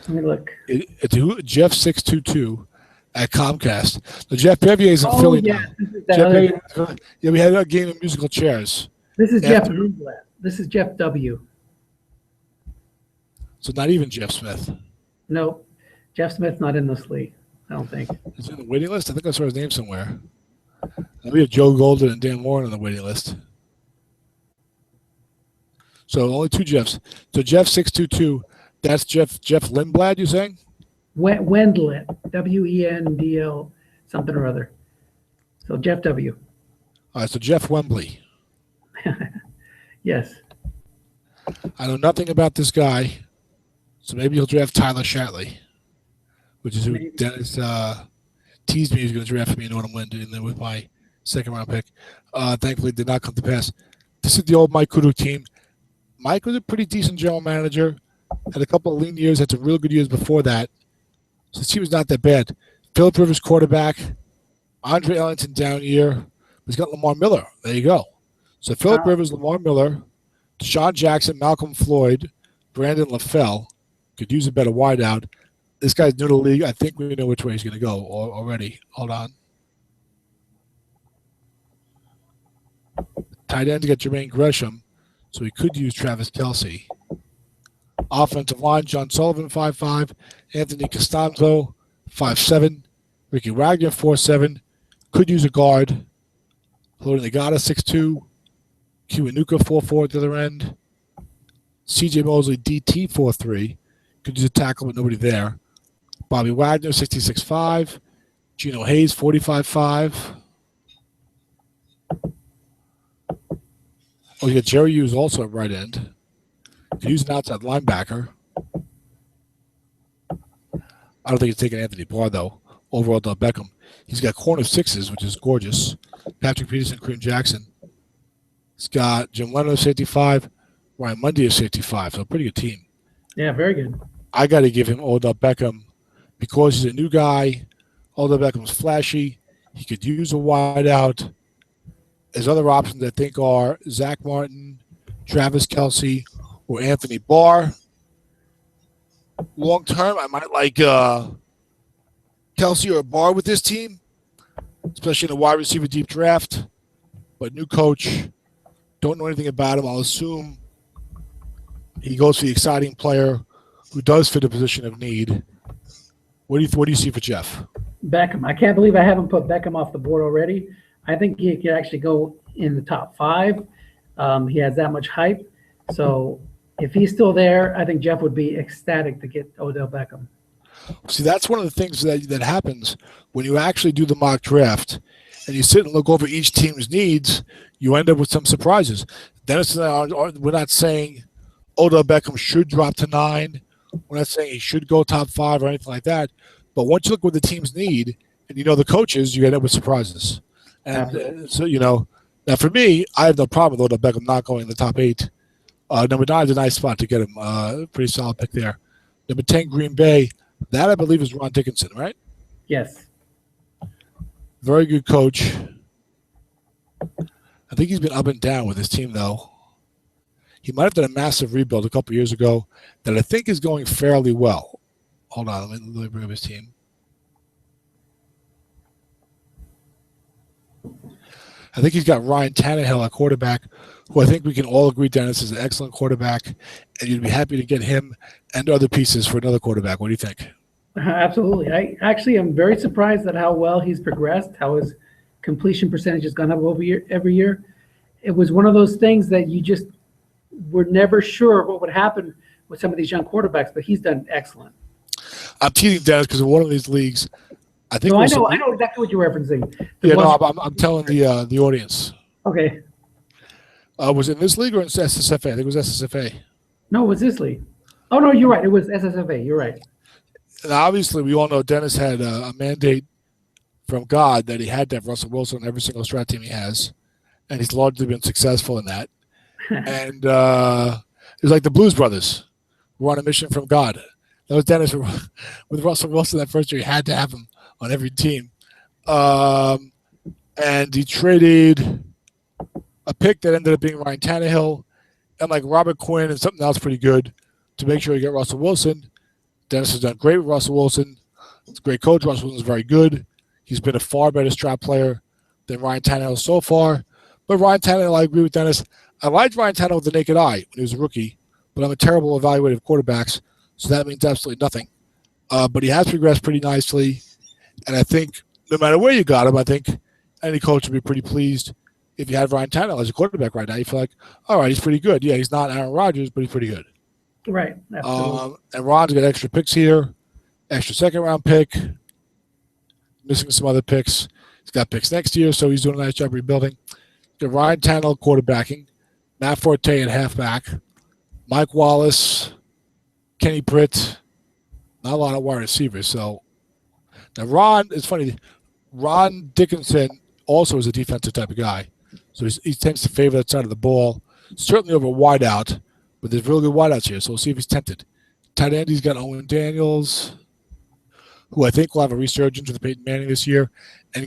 S2: Let me look.
S1: It's Jeff 622 at Comcast. The Jeff Bevier is in Philly now. Yeah, we had a game of musical chairs.
S2: This is Jeff Lindblad. This is Jeff W.
S1: So not even Jeff Smith.
S2: No, Jeff Smith's not in this league, I don't think.
S1: Is he on the waiting list? I think I saw his name somewhere. And we have Joe Golden and Dan Warren on the waiting list. So only 2 Jeffs. So Jeff 622, that's Jeff Lindblad, you saying?
S2: Wendell, Wendl, something or other. So Jeff W.
S1: All right, so Jeff Wembley.
S2: Yes.
S1: I know nothing about this guy, so maybe he'll draft Tyler Shatley, which is who Dennis teased me he was going to draft me in Autumn Wind with my second-round pick. Thankfully, it did not come to pass. This is the old Mike Kudu team. Mike was a pretty decent general manager. Had a couple of lean years, had some real good years before that. So his team was not that bad. Phillip Rivers quarterback, Andre Ellington down year. He's got Lamar Miller. There you go. So Phillip Rivers, Lamar Miller, Deshaun Jackson, Malcolm Floyd, Brandon LaFell. Could use a better wideout. This guy's new to the league. I think we know which way he's going to go already. Hold on. Tight end, got Jermaine Gresham, so he could use Travis Kelce. Offensive line, John Sullivan, 5'5", Anthony Costanzo, 5'7", Ricky Wagner, 4'7", could use a guard. Loading Negata, 6'2", Q Anuka, 4'4" at the other end. CJ Mosley, DT, 4'3", could use a tackle, but nobody there. Bobby Wagner, 66'5", Geno Hayes, 45'5". Oh, you got Jerry Hughes also at right end. Could use an outside linebacker. I don't think he's taking Anthony Barr, though. Overall, Odell Beckham. He's got corner sixes, which is gorgeous. Patrick Peterson, Kareem Jackson. He's got Jim Leonard, safety 5. Ryan Mundy is safety 5. So a pretty good team.
S2: Yeah, very good.
S1: I got to give him Odell Beckham because he's a new guy. Odell Beckham's flashy. He could use a wide out. His other options, I think, are Zach Martin, Travis Kelce, or Anthony Barr. Long term, I might like Kelce or Barr with this team, especially in a wide receiver deep draft. But new coach, don't know anything about him. I'll assume he goes for the exciting player who does fit a position of need. What do you see for Jeff?
S2: Beckham. I can't believe I haven't put Beckham off the board already. I think he could actually go in the top 5. He has that much hype. So if he's still there, I think Jeff would be ecstatic to get Odell Beckham.
S1: See, that's one of the things that happens when you actually do the mock draft and you sit and look over each team's needs, you end up with some surprises. Dennis and I we're not saying Odell Beckham should drop to 9. We're not saying he should go top 5 or anything like that. But once you look what the teams need and you know the coaches, you end up with surprises. And so, now for me, I have no problem with Odell Beckham not going in the top 8. Number 9 is a nice spot to get him. Pretty solid pick there. Number 10, Green Bay. That, I believe, is Ron Dickinson, right?
S2: Yes.
S1: Very good coach. I think he's been up and down with his team, though. He might have done a massive rebuild a couple years ago that I think is going fairly well. Hold on. Let me bring up his team. I think he's got Ryan Tannehill at quarterback, who I think we can all agree, Dennis, is an excellent quarterback, and you'd be happy to get him and other pieces for another quarterback. What do you think?
S2: Absolutely. I actually am very surprised at how well he's progressed, how his completion percentage has gone up every year. It was one of those things that you just were never sure what would happen with some of these young quarterbacks, but he's done excellent.
S1: I'm teasing Dennis because in one of these leagues, I think.
S2: No, I know exactly what you're referencing.
S1: I'm telling the audience.
S2: Okay.
S1: Was it in this league or in SSFA? I think it was SSFA.
S2: No, it was this league. Oh no, you're right. It was SSFA. You're right.
S1: And obviously, we all know Dennis had a mandate from God that he had to have Russell Wilson on every single strat team he has, and he's largely been successful in that. And it was like the Blues Brothers were on a mission from God. That was Dennis with Russell Wilson that first year. He had to have him on every team. And he traded a pick that ended up being Ryan Tannehill and like Robert Quinn and something else pretty good to make sure you get Russell Wilson. Dennis has done great with Russell Wilson. He's a great coach. Russell Wilson's very good. He's been a far better strat player than Ryan Tannehill so far. But Ryan Tannehill, I agree with Dennis. I liked Ryan Tannehill with the naked eye when he was a rookie, but I'm a terrible evaluator of quarterbacks, so that means absolutely nothing. But he has progressed pretty nicely, and I think no matter where you got him, I think any coach would be pretty pleased if you had Ryan Tannehill as a quarterback right now. You feel like, all right, he's pretty good. Yeah, he's not Aaron Rodgers, but he's pretty good.
S2: Right. Absolutely.
S1: And Ron's got extra picks here, extra second-round pick, missing some other picks. He's got picks next year, so he's doing a nice job rebuilding. Got Ryan Tannehill quarterbacking, Matt Forte at halfback, Mike Wallace, Kenny Britt, not a lot of wide receivers. So now Ron, it's funny, Ron Dickinson also is a defensive type of guy. So he tends to favor that side of the ball, certainly over wide out, But there's real good wideouts here, so we'll see if he's tempted. Tight end, he's got Owen Daniels, who I think will have a resurgence with Peyton Manning this year. And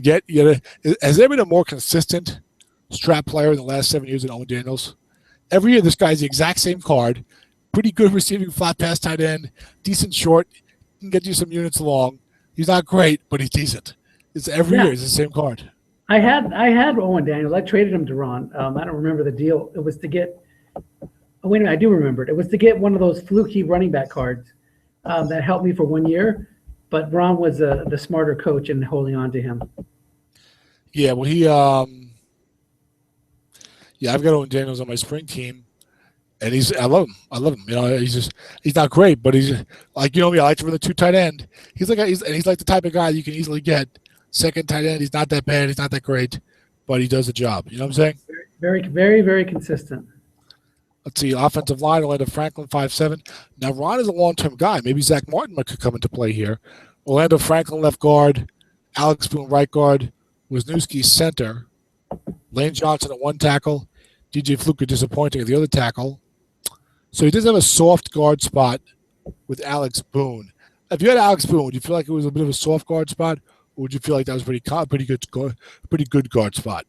S1: has there been a more consistent Strat player in the last 7 years than Owen Daniels? Every year, this guy's the exact same card. Pretty good receiving flat pass tight end, decent short, can get you some units long. He's not great, but he's decent. It's every year, it's the same card.
S2: I had Owen Daniels. I traded him to Ron. I don't remember the deal. It was to get. Oh, wait a minute, I do remember it. It was to get one of those fluky running back cards that helped me for 1 year. But Ron was the smarter coach in holding on to him.
S1: Yeah, well, I've got Owen Daniels on my spring team, and I love him. I love him. You know, he's not great, but he's like, you know me. I like to run the 2 tight end. He's like the type of guy you can easily get second tight end. He's not that bad. He's not that great, but he does the job. You know what I'm saying?
S2: Very, very, very consistent.
S1: Let's see. Offensive line, Orlando Franklin, 5'7". Now, Ron is a long-term guy. Maybe Zach Martin could come into play here. Orlando Franklin, left guard. Alex Boone, right guard. Wisniewski, center. Lane Johnson at 1 tackle. DJ Fluker disappointing at the other tackle. So he does have a soft guard spot with Alex Boone. If you had Alex Boone, would you feel like it was a bit of a soft guard spot, or would you feel like that was pretty good guard spot?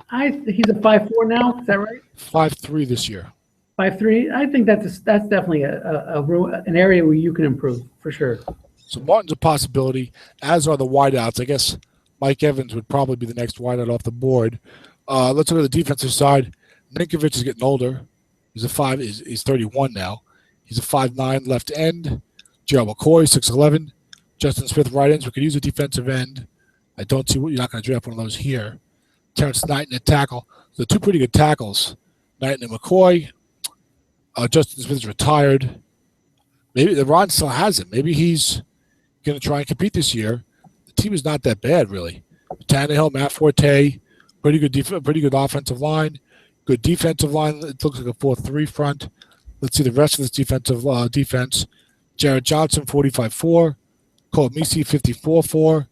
S2: He's a 5'4" now. Is that right?
S1: 5'3" this year.
S2: 5'3". I think that's definitely an area where you can improve for sure.
S1: So Martin's a possibility, as are the wideouts. I guess Mike Evans would probably be the next wideout off the board. Let's look at the defensive side. Ninkovich is getting older. He's 31 now. He's a 5'9" left end. Gerald McCoy, 6'11". Justin Smith, right ends. We could use a defensive end. I don't see what you're not going to draft one of those here. Terrence Knighton at tackle. So 2 pretty good tackles. Knighton and McCoy. Justin Smith's retired. Maybe the Ron still has him. Maybe he's going to try and compete this year. The team is not that bad, really. Tannehill, Matt Forte, pretty good offensive line. Good defensive line. It looks like a 4-3 front. Let's see the rest of this defense. Jared Johnson, 45-4. Cole Misi, 54-4.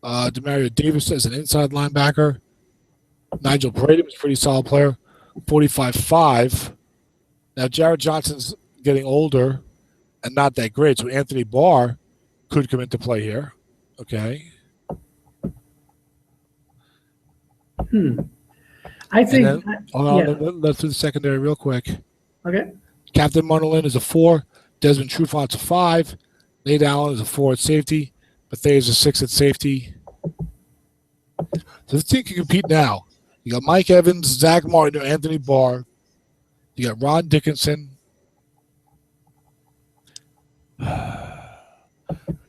S1: Demario Davis as an inside linebacker. Nigel Brady was a pretty solid player, 45-5. Now, Jared Johnson's getting older and not that great, so Anthony Barr could come into play here. Okay.
S2: I think.
S1: Let's do the secondary real quick.
S2: Okay. Captain
S1: Munderlin is a 4. Desmond Trufant's a 5. Nate Allen is a 4 at safety. Matthias is a 6 at safety. So this team can compete now. You got Mike Evans, Zach Martin, Anthony Barr. You got Ron Dickinson.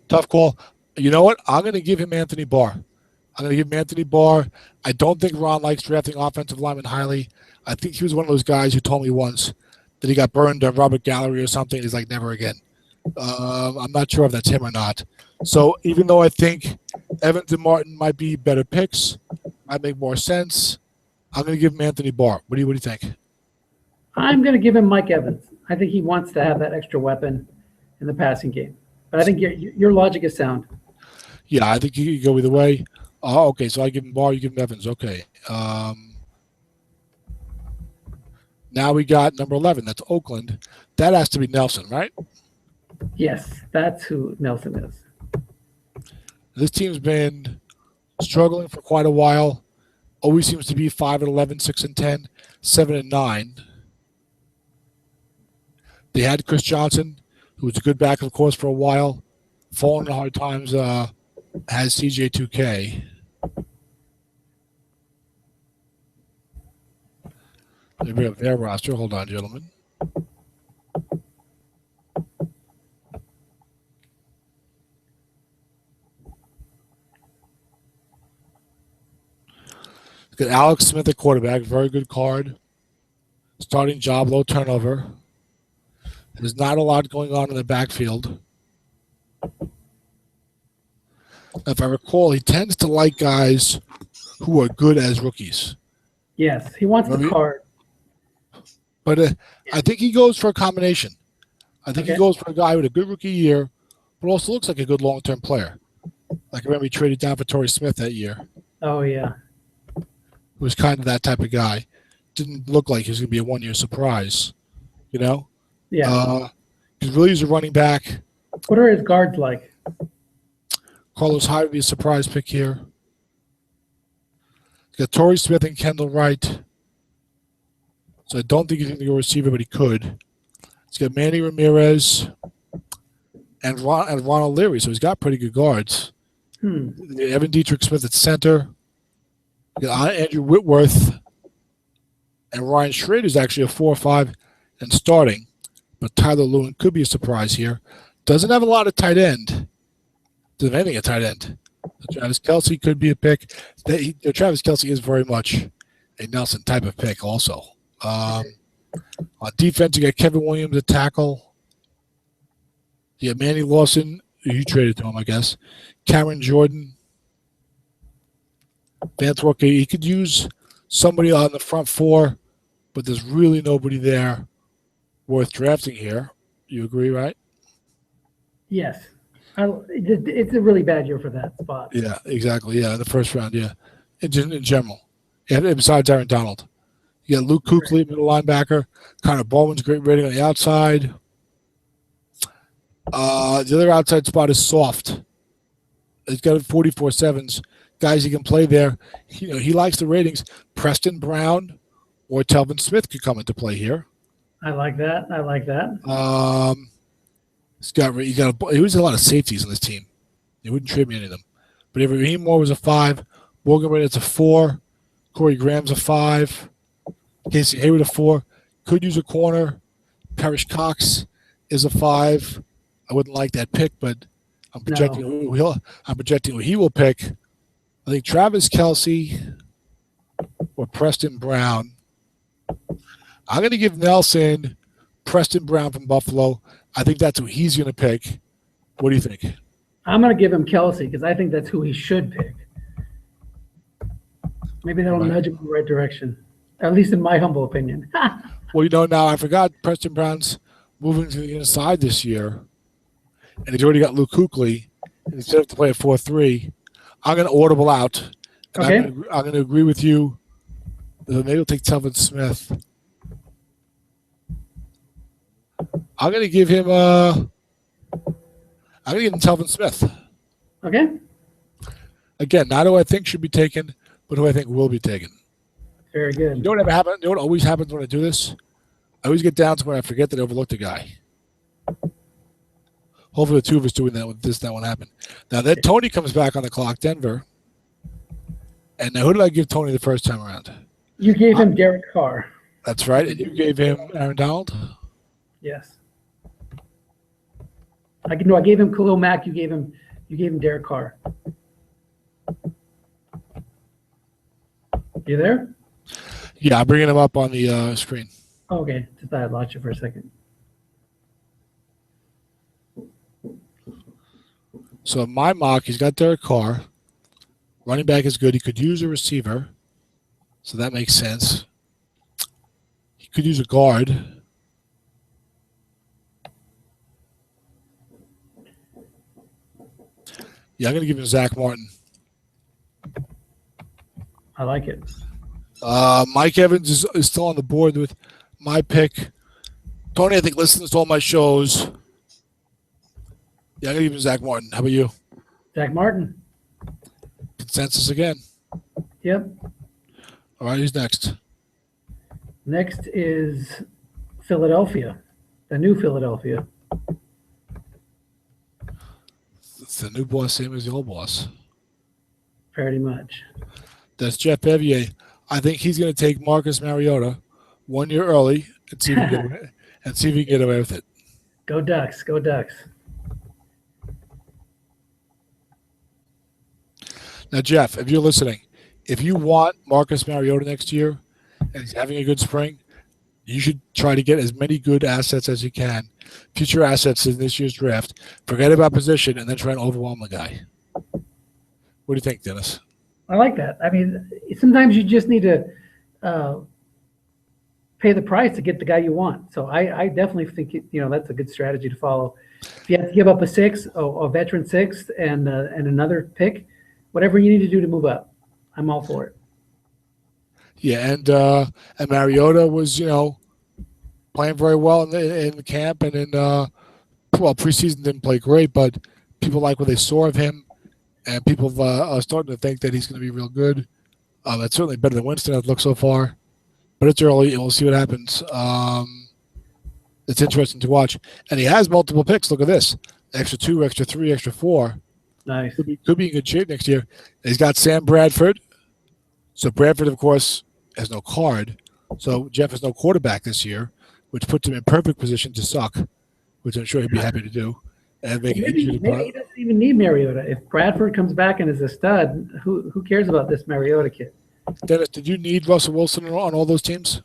S1: Tough call. You know what? I'm going to give him Anthony Barr. I don't think Ron likes drafting offensive linemen highly. I think he was one of those guys who told me once that he got burned on Robert Gallery or something. He's like, never again. I'm not sure if that's him or not. So even though I think Evans and Martin might be better picks, might make more sense, I'm going to give him Anthony Barr. What do you think?
S2: I'm going to give him Mike Evans. I think he wants to have that extra weapon in the passing game. But I think your logic is sound.
S1: Yeah, I think you could go either way. Okay, so I give him Barr, you give him Evans. Okay. Now we got number 11. That's Oakland. That has to be Nelson, right?
S2: Yes, that's who Nelson is.
S1: This team's been struggling for quite a while. Always seems to be 5-11, 6-10, 7-9. They had Chris Johnson, who was a good back, of course, for a while. Fallen in hard times, has CJ2K. Let me bring up their roster. Hold on, gentlemen. Got Alex Smith at quarterback, very good card. Starting job, low turnover. There's not a lot going on in the backfield. If I recall, he tends to like guys who are good as rookies.
S2: Yes, he wants the card.
S1: But I think he goes for a combination. I think he goes for a guy with a good rookie year, but also looks like a good long-term player. Like I remember he traded down for Torrey Smith that year.
S2: Oh, yeah.
S1: Who was kind of that type of guy. didn't look like he was going to be a one-year surprise. You know,
S2: Yeah.
S1: because really he's a running back.
S2: What are his guards like?
S1: Carlos Hyde would be a surprise pick here. He's got Torrey Smith and Kendall Wright. So I don't think he's going to go receiver, but he could. He's got Manny Ramirez and Ronald Leary, so he's got pretty good guards. Evan Dietrich Smith at center. You got Andrew Whitworth and Ryan Schrader is actually a 4-5 and starting, but Tyler Lewin could be a surprise here. Doesn't have a lot of tight end. Doesn't have anything at tight end. Travis Kelce could be a pick. Travis Kelce is very much a Nelson type of pick also. On defense, you got Kevin Williams at tackle. You got Manny Lawson, who you traded to him, I guess. Cameron Jordan. Vance Walker. He could use somebody on the front four, but there's really nobody there worth drafting here. You agree, right?
S2: Yes. It's a really bad year for that spot.
S1: Yeah, exactly. Yeah, in the first round, yeah. In general. And besides Aaron Donald. You got Luke Kuechly, middle linebacker. Connor Bowman's great rating on the outside. The other outside spot is soft. He's got 44-7s. Guys he can play there. He likes the ratings. Preston Brown or Telvin Smith could come into play here.
S2: I like that.
S1: He was a lot of safeties on this team. He wouldn't trade me any of them. But if Raheem Moore was a 5, Morgan Rednett's a 4, Corey Graham's a 5, Casey Hayward a 4. Could use a corner. Parrish Cox is a 5. I wouldn't like that pick, but I'm projecting who he will pick. I think Travis Kelce or Preston Brown. I'm going to give Nelson Preston Brown from Buffalo. I think that's who he's going to pick. What do you think?
S2: I'm going to give him Kelce because I think that's who he should pick. Maybe that'll nudge him in the right direction, at least in my humble opinion.
S1: Well, now I forgot Preston Brown's moving to the inside this year, and he's already got Luke Kuechly, and instead of to play a 4-3, I'm going to audible out. And
S2: okay.
S1: I'm going to agree with you. Maybe we'll take Telvin Smith. I'm going to give him Telvin Smith.
S2: Okay.
S1: Again, not who I think should be taken, but who I think will be taken.
S2: Very good.
S1: You know what always happens when I do this? I always get down to when I forget that I overlooked a guy. Hopefully the two of us doing that with this, that won't happen. Now that Tony comes back on the clock, Denver. And now who did I give Tony the first time around?
S2: You gave him Derek Carr.
S1: That's right. And you gave him Aaron Donald?
S2: Yes. I gave him Khalil Mack. You gave him Derek Carr. You there?
S1: Yeah, I'm bringing him up on the screen.
S2: Okay, just thought I lost you for a second.
S1: So in my mock, he's got Derek Carr. Running back is good. He could use a receiver, so that makes sense. He could use a guard. Yeah, I'm going to give him Zach Martin.
S2: I like it.
S1: Mike Evans is still on the board with my pick. Tony, I think, listens to all my shows. Yeah, I'm going to give him Zach Martin. How about you?
S2: Zach Martin.
S1: Consensus again.
S2: Yep.
S1: All right, who's next?
S2: Next is Philadelphia, the new Philadelphia.
S1: It's the new boss, same as the old boss.
S2: Pretty much.
S1: That's Jeff Bevier. I think he's going to take Marcus Mariota 1 year early and see if he can get away with it.
S2: Go Ducks. Go Ducks.
S1: Now, Jeff, if you're listening, if you want Marcus Mariota next year and he's having a good spring, you should try to get as many good assets as you can, future assets in this year's draft. Forget about position and then try and overwhelm the guy. What do you think, Dennis?
S2: I like that. I mean, sometimes you just need to pay the price to get the guy you want. So I definitely think that's a good strategy to follow. If you have to give up a sixth, a veteran sixth, and another pick, whatever you need to do to move up, I'm all for it.
S1: Yeah, and Mariota was playing very well in the camp and preseason didn't play great, but people like what they saw of him, and people are starting to think that he's going to be real good. That's certainly better than Winston has looked so far, but it's early and we'll see what happens. It's interesting to watch, and he has multiple picks. Look at this: extra 2, extra 3, extra 4.
S2: Nice.
S1: Could be in good shape next year. He's got Sam Bradford. So Bradford, of course, has no card. So Jeff has no quarterback this year, which puts him in perfect position to suck, which I'm sure he'd be happy to do. And make
S2: Maybe he doesn't even need Mariota. If Bradford comes back and is a stud, who cares about this Mariota kid?
S1: Dennis, did you need Russell Wilson on all those teams?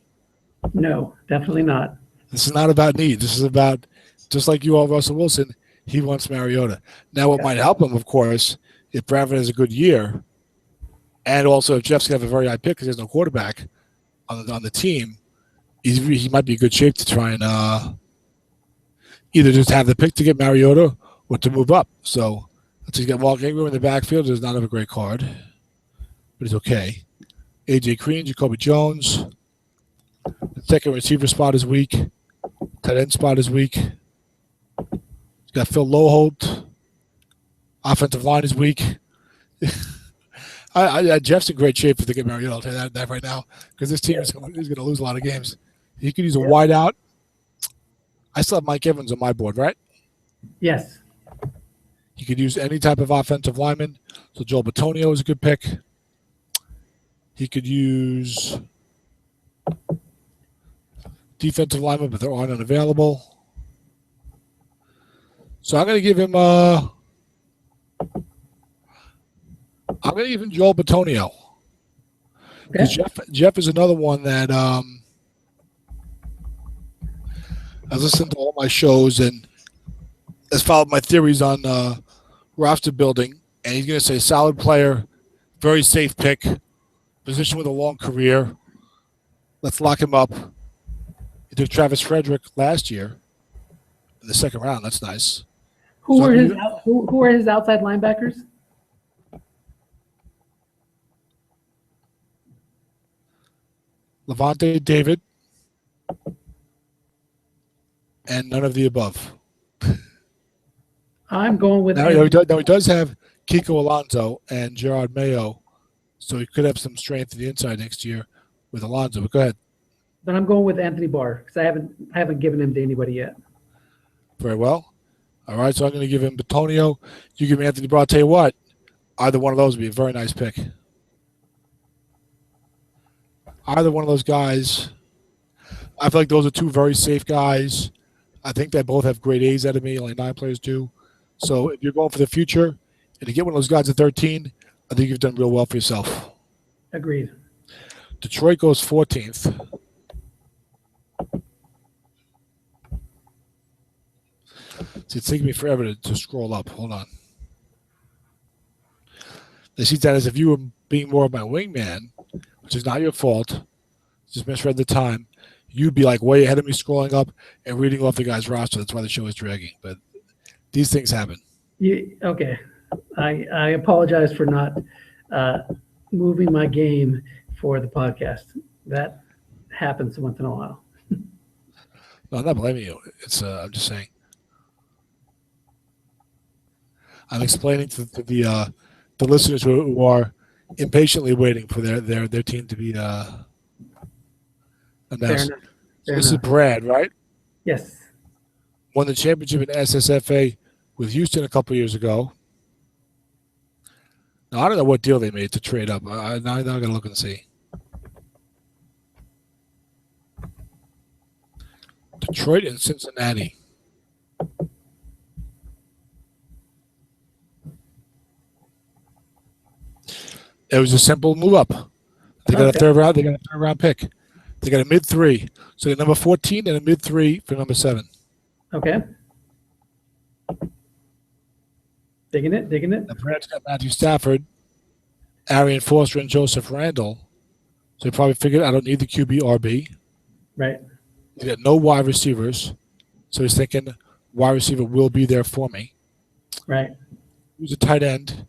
S2: No, definitely not.
S1: This is not about need. This is about, just like you all, Russell Wilson, he wants Mariota. Now, what might help him, of course, if Bradford has a good year, and also if Jeff's going to have a very high pick because there's no quarterback on the team, he might be in good shape to try and either just have the pick to get Mariota or to move up. So let's just get Mark Ingram in the backfield. Does not have a great card, but it's okay. A.J. Green, Jacoby Jones. The second receiver spot is weak. Tight end spot is weak. He's got Phil Loholt. Offensive line is weak. Jeff's in great shape if they get Mariota. I'll tell you that right now, because this team is going to lose a lot of games. He could use a wide out. I still have Mike Evans on my board, right?
S2: Yes.
S1: He could use any type of offensive lineman. So Joel Bitonio is a good pick. He could use defensive lineman, but there aren't unavailable. So I'm going to give him Joel Bitonio. Okay. Jeff is another one that I've listened to all my shows and has followed my theories on roster building, and he's going to say solid player, very safe pick, position with a long career. Let's lock him up. He took Travis Frederick last year in the second round. That's nice.
S2: Who are his outside linebackers?
S1: Levante David and none of the above.
S2: I'm going with.
S1: Now he does have Kiko Alonso and Gerard Mayo, so he could have some strength in the inside next year with Alonso. But go ahead.
S2: But I'm going with Anthony Barr because I haven't given him to anybody yet.
S1: Very well. All right, so I'm going to give him Bitonio. You give me Anthony Barr. I'll tell you what, either one of those would be a very nice pick. Either one of those guys, I feel like those are two very safe guys. I think they both have grade A's out of me. Only 9 players do. So if you're going for the future and you get one of those guys at 13, I think you've done real well for yourself.
S2: Agreed.
S1: Detroit goes 14th. See, it's taking me forever to scroll up. Hold on. They see that as if you were being more of my wingman, which is not your fault, just misread the time, you'd be like way ahead of me scrolling up and reading off the guy's roster. That's why the show is dragging. But these things happen.
S2: Okay. I apologize for not moving my game for the podcast. That happens once in a while.
S1: No, I'm not blaming you. It's I'm just saying. I'm explaining to the listeners who are impatiently waiting for their team to be announced. This is Brad, right?
S2: Yes.
S1: Won the championship in SSFA with Houston a couple years ago. Now, I don't know what deal they made to trade up. Now I got to look and see. Detroit and Cincinnati. It was a simple move up. They got a third round. They got a third round pick. They got a mid 3. So they got number 14 and a mid 3 for number 7.
S2: Okay. Digging it.
S1: The Brad's got Matthew Stafford, Arian Foster, and Joseph Randall. So he probably figured I don't need the QB RB.
S2: Right.
S1: He got no wide receivers. So he's thinking wide receiver will be there for me.
S2: Right.
S1: He's a tight end,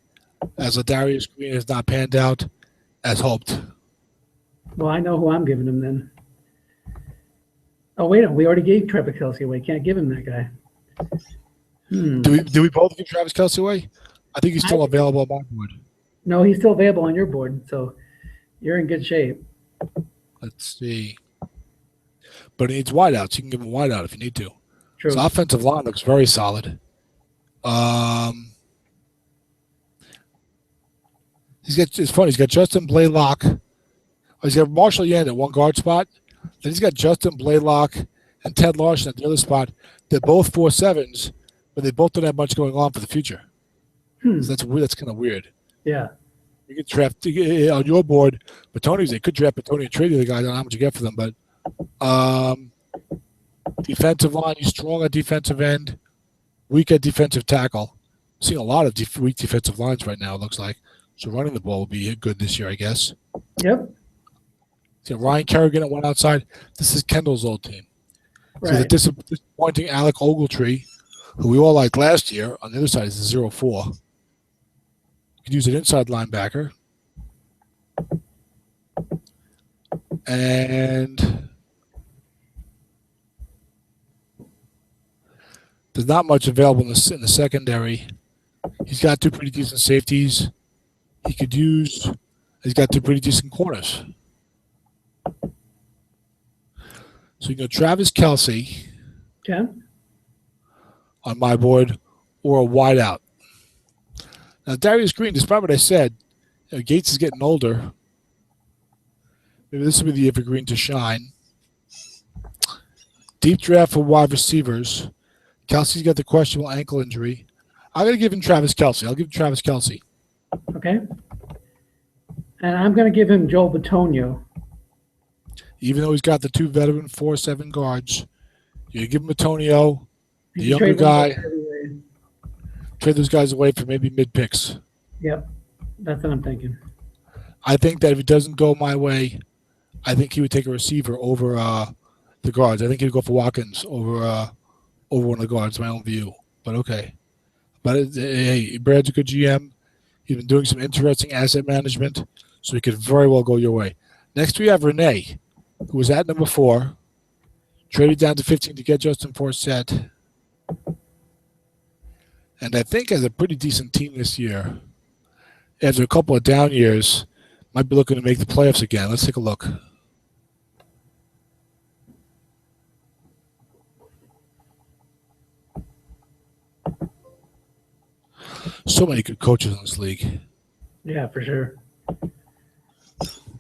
S1: as Darius Green has not panned out as hoped.
S2: Well, I know who I'm giving him then. Oh, wait, we already gave Trevor Kelsey away. Can't give him that guy.
S1: Do we both give Travis Kelsey away? I think he's still available on my board.
S2: No, he's still available on your board, so you're in good shape.
S1: Let's see. But he needs wideouts. You can give him a wideout if you need to.
S2: True.
S1: His offensive line looks very solid. It's funny. He's got Justin Blaylock. He's got Marshall Yand at one guard spot. Then he's got Justin Blaylock and Ted Larson at the other spot. They're both 4.7s, but they both don't have much going on for the future. So that's weird. That's kind of weird.
S2: Yeah.
S1: You could draft on your board, Batoni's. They could draft Batoni and trade the other guy. I don't know how much you get for them, but defensive line, he's strong at defensive end, weak at defensive tackle. I'm seeing a lot of weak defensive lines right now, it looks like. So running the ball will be good this year, I guess.
S2: Yep.
S1: So Ryan Kerrigan at one outside. This is Kendall's old team.
S2: Right.
S1: So the disappointing Alec Ogletree, who we all liked last year, on the other side is a 0-4. You could use an inside linebacker. And there's not much available in the secondary. He's got two pretty decent safeties. He's got two pretty decent corners. So you go Travis Kelsey on my board or a wideout. Now, Darius Green, despite what I said, Gates is getting older. Maybe this will be the year for Green to shine. Deep draft for wide receivers. Kelsey's got the questionable ankle injury. I'm going to give him Travis Kelsey. I'll give him Travis Kelsey.
S2: Okay. And I'm going to give him Joel Bitonio.
S1: Even though he's got the two veteran 4.7 guards, you give him Bitonio, the younger guy. Trade those guys away for maybe mid-picks.
S2: Yep. That's what I'm thinking.
S1: I think that if it doesn't go my way, I think he would take a receiver over the guards. I think he'd go for Watkins over one of the guards, my own view. But okay. But hey, Brad's a good GM. He's been doing some interesting asset management, so he could very well go your way. Next, we have Renee, who was at number 4, traded down to 15 to get Justin Forsett, and I think has a pretty decent team this year. After a couple of down years, might be looking to make the playoffs again. Let's take a look. So many good coaches in this league.
S2: Yeah, for sure.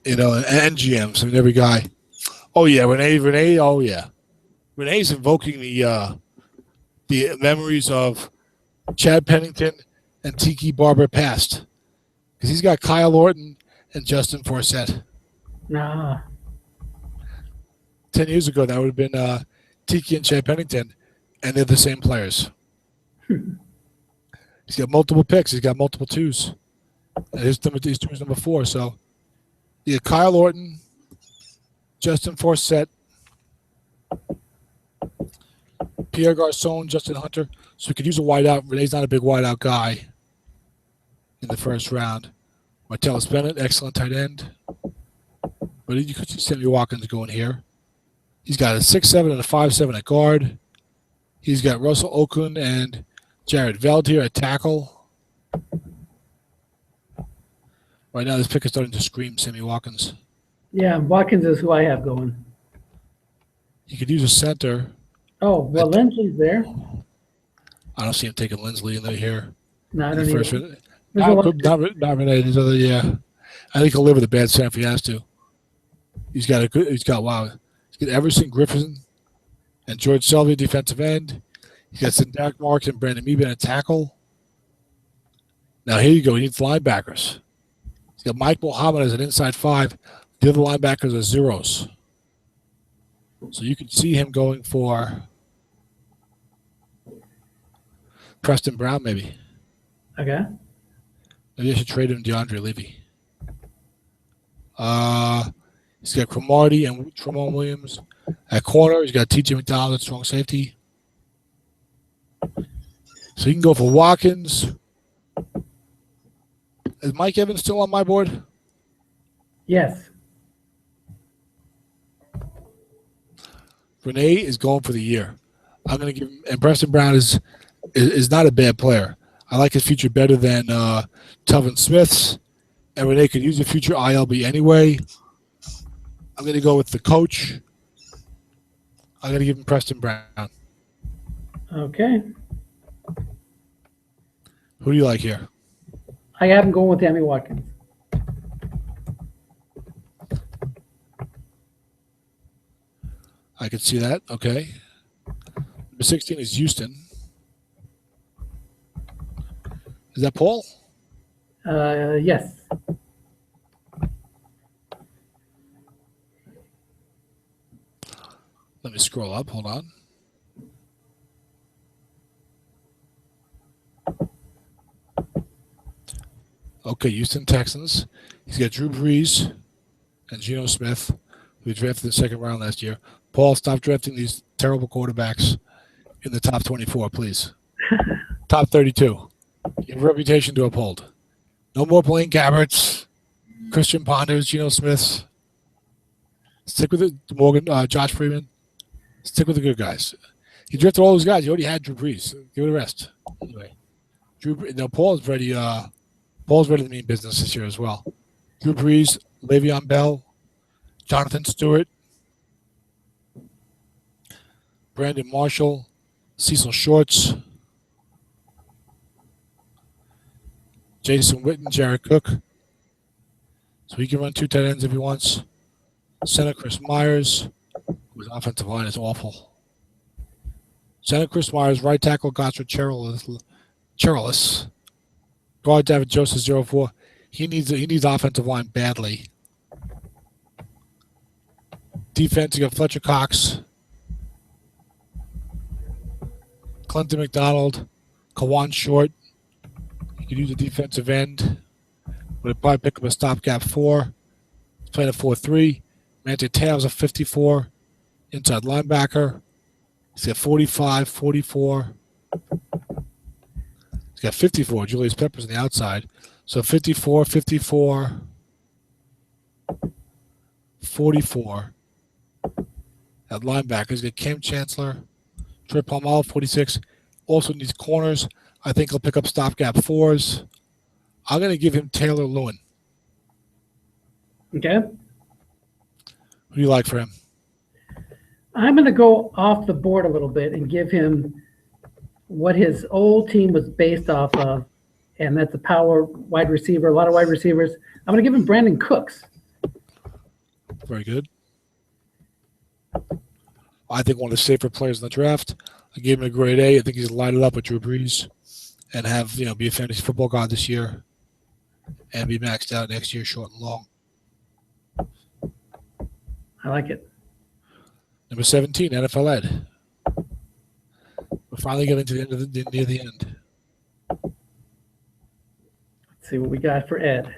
S1: You know, and GMs. I mean, every guy. Oh yeah, Renee. Oh yeah, Renee's invoking the memories of Chad Pennington and Tiki Barber past, because he's got Kyle Orton and Justin Forsett.
S2: Nah.
S1: 10 years ago, that would have been Tiki and Chad Pennington, and they're the same players. He's got multiple picks. He's got multiple twos. And his two is number 4. So, yeah, Kyle Orton, Justin Forsett, Pierre Garcon, Justin Hunter. So we could use a wideout. Renee's not a big wideout guy in the first round. Martellus Bennett, excellent tight end. But you could see Sammy Watkins going here. He's got a 6'7" and a 5'7" at guard. He's got Russell Okun and Jared Veld here at tackle. Right now, this pick is starting to scream Sammy Watkins.
S2: Yeah, Watkins is who I have going.
S1: You could use a center.
S2: Oh, well, Lindsley's there.
S1: I don't see him taking Lindsley in there here.
S2: No, I don't either.
S1: Not Renee. These other, yeah. I think he'll live with a bad center if he has to. He's got Everson Griffin and George Selvey, defensive end. He's got Sindak Marks and Brandon Meeben at tackle. Now, here you go. He needs linebackers. He's got Mike Muhammad as an inside 5. The other linebackers are zeros. So you can see him going for Preston Brown, maybe.
S2: Okay.
S1: Maybe I should trade him DeAndre Levy. He's got Cromartie and Tramon Williams at corner. He's got TJ McDonald at strong safety. So you can go for Watkins. Is Mike Evans still on my board?
S2: Yes.
S1: Renee is going for the year. I'm going to give him, and Preston Brown is not a bad player. I like his future better than Telvin Smith's, and Renee could use a future ILB anyway. I'm going to go with the coach. I'm going to give him Preston Brown.
S2: Okay.
S1: Who do you like here?
S2: I have him going with Sammy Watkins.
S1: I can see that. Okay. Number 16 is Houston. Is that Paul?
S2: Yes.
S1: Let me scroll up. Hold on. Okay, Houston Texans. He's got Drew Brees and Geno Smith, who he drafted in the second round last year. Paul, stop drafting these terrible quarterbacks in the top 24, please. Top 32. You have a reputation to uphold. No more Blaine Gabberts, Christian Ponders, Geno Smiths. Stick with it. Josh Freeman. Stick with the good guys. He drafted all those guys. You already had Drew Brees. Give it a rest. Anyway, Paul's ready. Paul's ready to mean business this year as well. Drew Brees, Le'Veon Bell, Jonathan Stewart, Brandon Marshall, Cecil Shorts, Jason Witten, Jared Cook. So he can run 2 tight ends if he wants. Center Chris Myers, whose offensive line is awful. Center Chris Myers, right tackle Gottfried Cherilus. Guard David Joseph 04. He needs offensive line badly. Defense, you got Fletcher Cox, Clinton McDonald, Kawan Short. You could use a defensive end. Would probably pick up a stopgap 4. He's playing a 4-3. Manti Te'o's a 54. Inside linebacker. He's got 45, 44. He's got 54. Julius Peppers on the outside. So 54, 54, 44. At linebacker, he's got Cam Chancellor, Trey Palmolive, 46. Also needs corners. I think he'll pick up stopgap 4s. I'm going to give him Taylor Lewin.
S2: Okay.
S1: Who do you like for him?
S2: I'm going to go off the board a little bit and give him what his old team was based off of, and that's a power wide receiver, a lot of wide receivers. I'm going to give him Brandon Cooks.
S1: Very good. I think one of the safer players in the draft. I gave him a grade A. I think he's lighted up with Drew Brees and have, be a fantasy football god this year and be maxed out next year, short and long.
S2: I like it.
S1: Number 17, NFL Ed. We're finally getting to the end of near the end.
S2: Let's see what we got for Ed.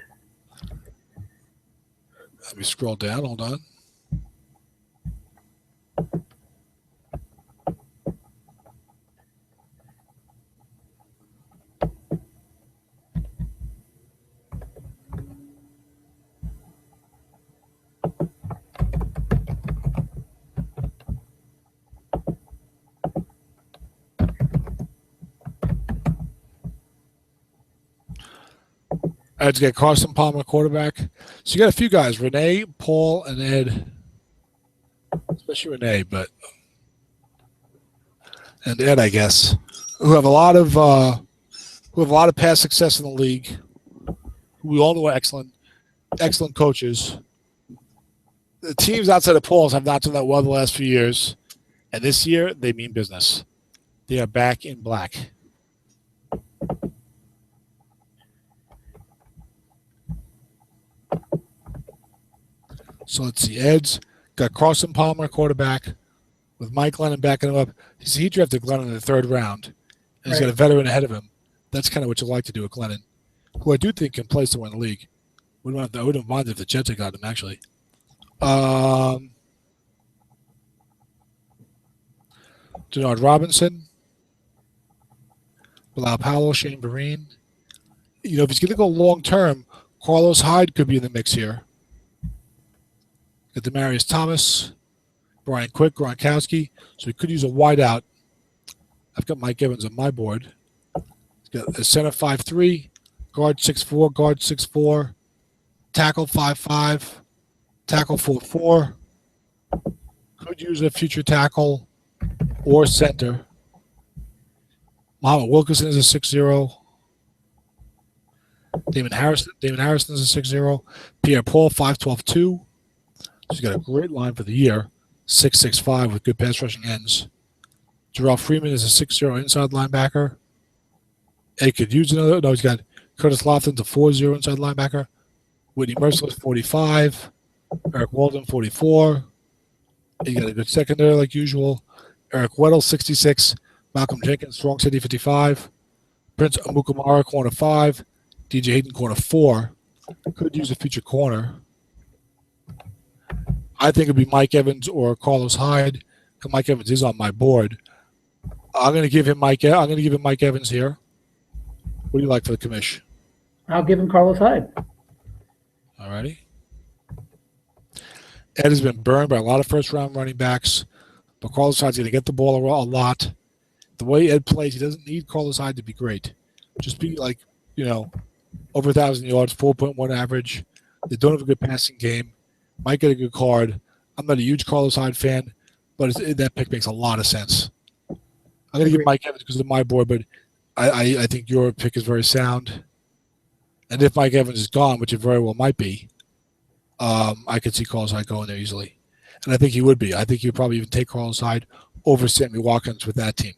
S1: Let me scroll down. Hold on. Ed's got Carson Palmer, quarterback. So you got a few guys, Renee, Paul, and Ed. Especially Renee, and Ed, I guess, who have a lot of past success in the league. Who we all know are excellent coaches. The teams outside of Paul's have not done that well the last few years, and this year they mean business. They are back in black. So let's see. Ed's got Carson Palmer, quarterback, with Mike Glennon backing him up. He drafted Glennon in the 3rd round, and he's got a veteran ahead of him. That's kind of what you like to do with Glennon, who I do think can play somewhere in the league. I wouldn't mind if the Jets had got him, actually. Denard Robinson, Bilal Powell, Shane Vereen. If he's going to go long-term, Carlos Hyde could be in the mix here. Got Demaryius Thomas, Brian Quick, Gronkowski. So he could use a wideout. I've got Mike Evans on my board. He's got a center 5'3", guard 6'4", guard 6'4", tackle 5'5", tackle 4'4". Could use a future tackle or center. Muhammad Wilkerson is a 6'0". Damon Harrison is a 6'0". Pierre Paul 5'12", 2. So he's got a great line for the year. 6'6", with good pass rushing ends. Jarrell Freeman is a 6'0" inside linebacker. He could use another. No, he's got Curtis Lofton's a 4'0" inside linebacker. Whitney Merciless 45. Eric Walden 44. He got a good secondary like usual. Eric Weddle 66. Malcolm Jenkins strong safety 55. Prince Amukamara corner 5. DJ Hayden corner 4. Could use a future corner. I think it'd be Mike Evans or Carlos Hyde. Mike Evans is on my board. I'm going to give him Mike Evans here. What do you like for the commish?
S2: I'll give him Carlos Hyde.
S1: All righty. Ed has been burned by a lot of first-round running backs, but Carlos Hyde's going to get the ball a lot. The way Ed plays, he doesn't need Carlos Hyde to be great. Just be like, over 1,000 yards, 4.1 average. They don't have a good passing game. Might get a good card. I'm not a huge Carlos Hyde fan, but that pick makes a lot of sense. I'm going to give Mike Evans because of my board, but I think your pick is very sound. And if Mike Evans is gone, which it very well might be, I could see Carlos Hyde going there easily. And I think he would be. I think he would probably even take Carlos Hyde over Sammy Watkins with that team.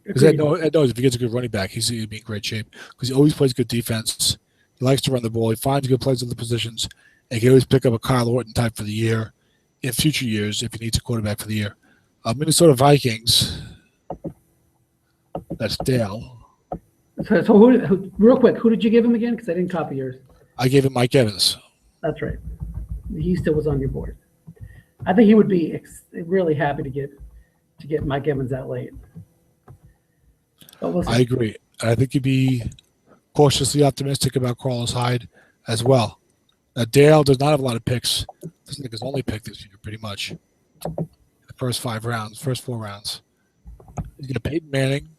S1: Because Ed knows if he gets a good running back, he's going to be in great shape. Because he always plays good defense. He likes to run the ball. He finds good plays in the positions. And he can always pick up a Kyle Orton type for the year in future years if he needs a quarterback for the year. Minnesota Vikings. That's Dale.
S2: So who, real quick, who did you give him again? Because I didn't copy yours.
S1: I gave him Mike Evans.
S2: That's right. He still was on your board. I think he would be really happy to get Mike Evans that late. But we'll see.
S1: I agree. I think you'd be cautiously optimistic about Carlos Hyde as well. Now, Dale does not have a lot of picks. This is like his only pick this year, pretty much. The first 4 rounds. He's got Peyton Manning.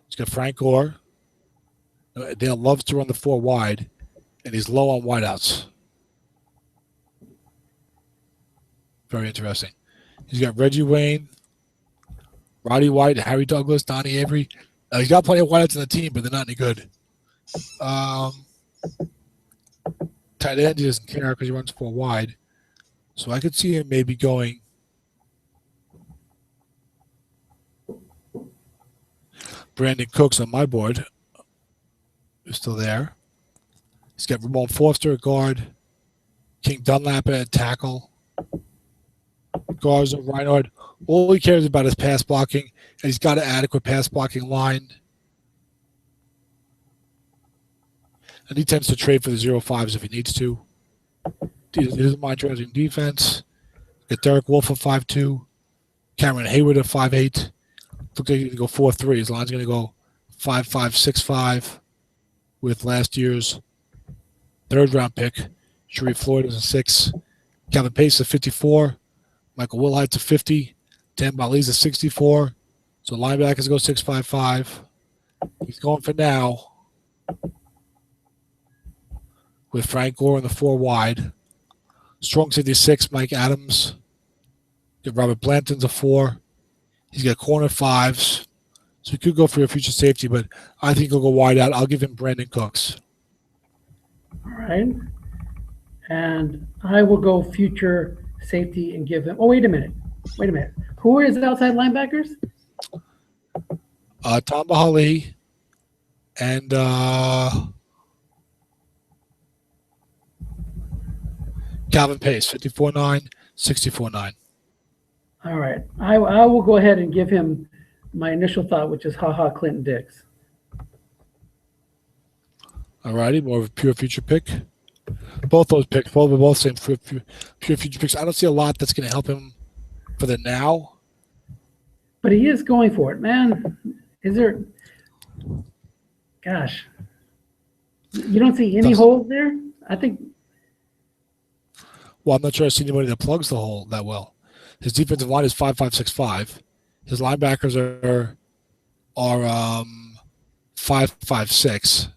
S1: He's got Frank Gore. Dale loves to run the 4 wide, and he's low on wideouts. Very interesting. He's got Reggie Wayne, Roddy White, Harry Douglas, Donnie Avery. He's got plenty of wideouts in the team, but they're not any good. Tight end, he doesn't care because he runs 4 wide. So I could see him maybe going Brandon Cooks on my board. Who's still there. He's got Ramon Foster at guard. King Dunlap at tackle. Garza, Reinhardt. All he cares about is pass blocking, and he's got an adequate pass blocking line. And he tends to trade for the 0-5s if he needs to. He doesn't mind trading defense. Got Derek Wolf at 5'2". Cameron Hayward at 5'8". Looks like he's going to go 4-3. His line's going to go 5'5", 6'5", with last year's 3rd-round pick. Sharif Floyd is a 6. Calvin Pace is 54. Michael Wilhite's a 50. Dan Bali's a 64. So linebackers go 6'5". He's going for now with Frank Gore in the 4 wide. Strong safety 6, Mike Adams. Robert Blanton's a 4. He's got corner 5s. So he could go for a future safety, but I think he'll go wide out. I'll give him Brandon Cooks.
S2: All right. And I will go future safety and give him – oh, wait a minute. Who is the outside linebackers?
S1: Tom Bahali and Calvin Pace, 54'9", 64'9".
S2: All right. I will go ahead and give him my initial thought, which is Clinton Dix.
S1: All righty, more of a pure future pick. Both those picks, both same pure future picks. I don't see a lot that's going to help him for the now.
S2: But he is going for it, man. Is there? Gosh, you don't see any holes there? I think.
S1: Well, I'm not sure I've seen anybody that plugs the hole that well. His defensive line is 5.565. His linebackers are 5.56.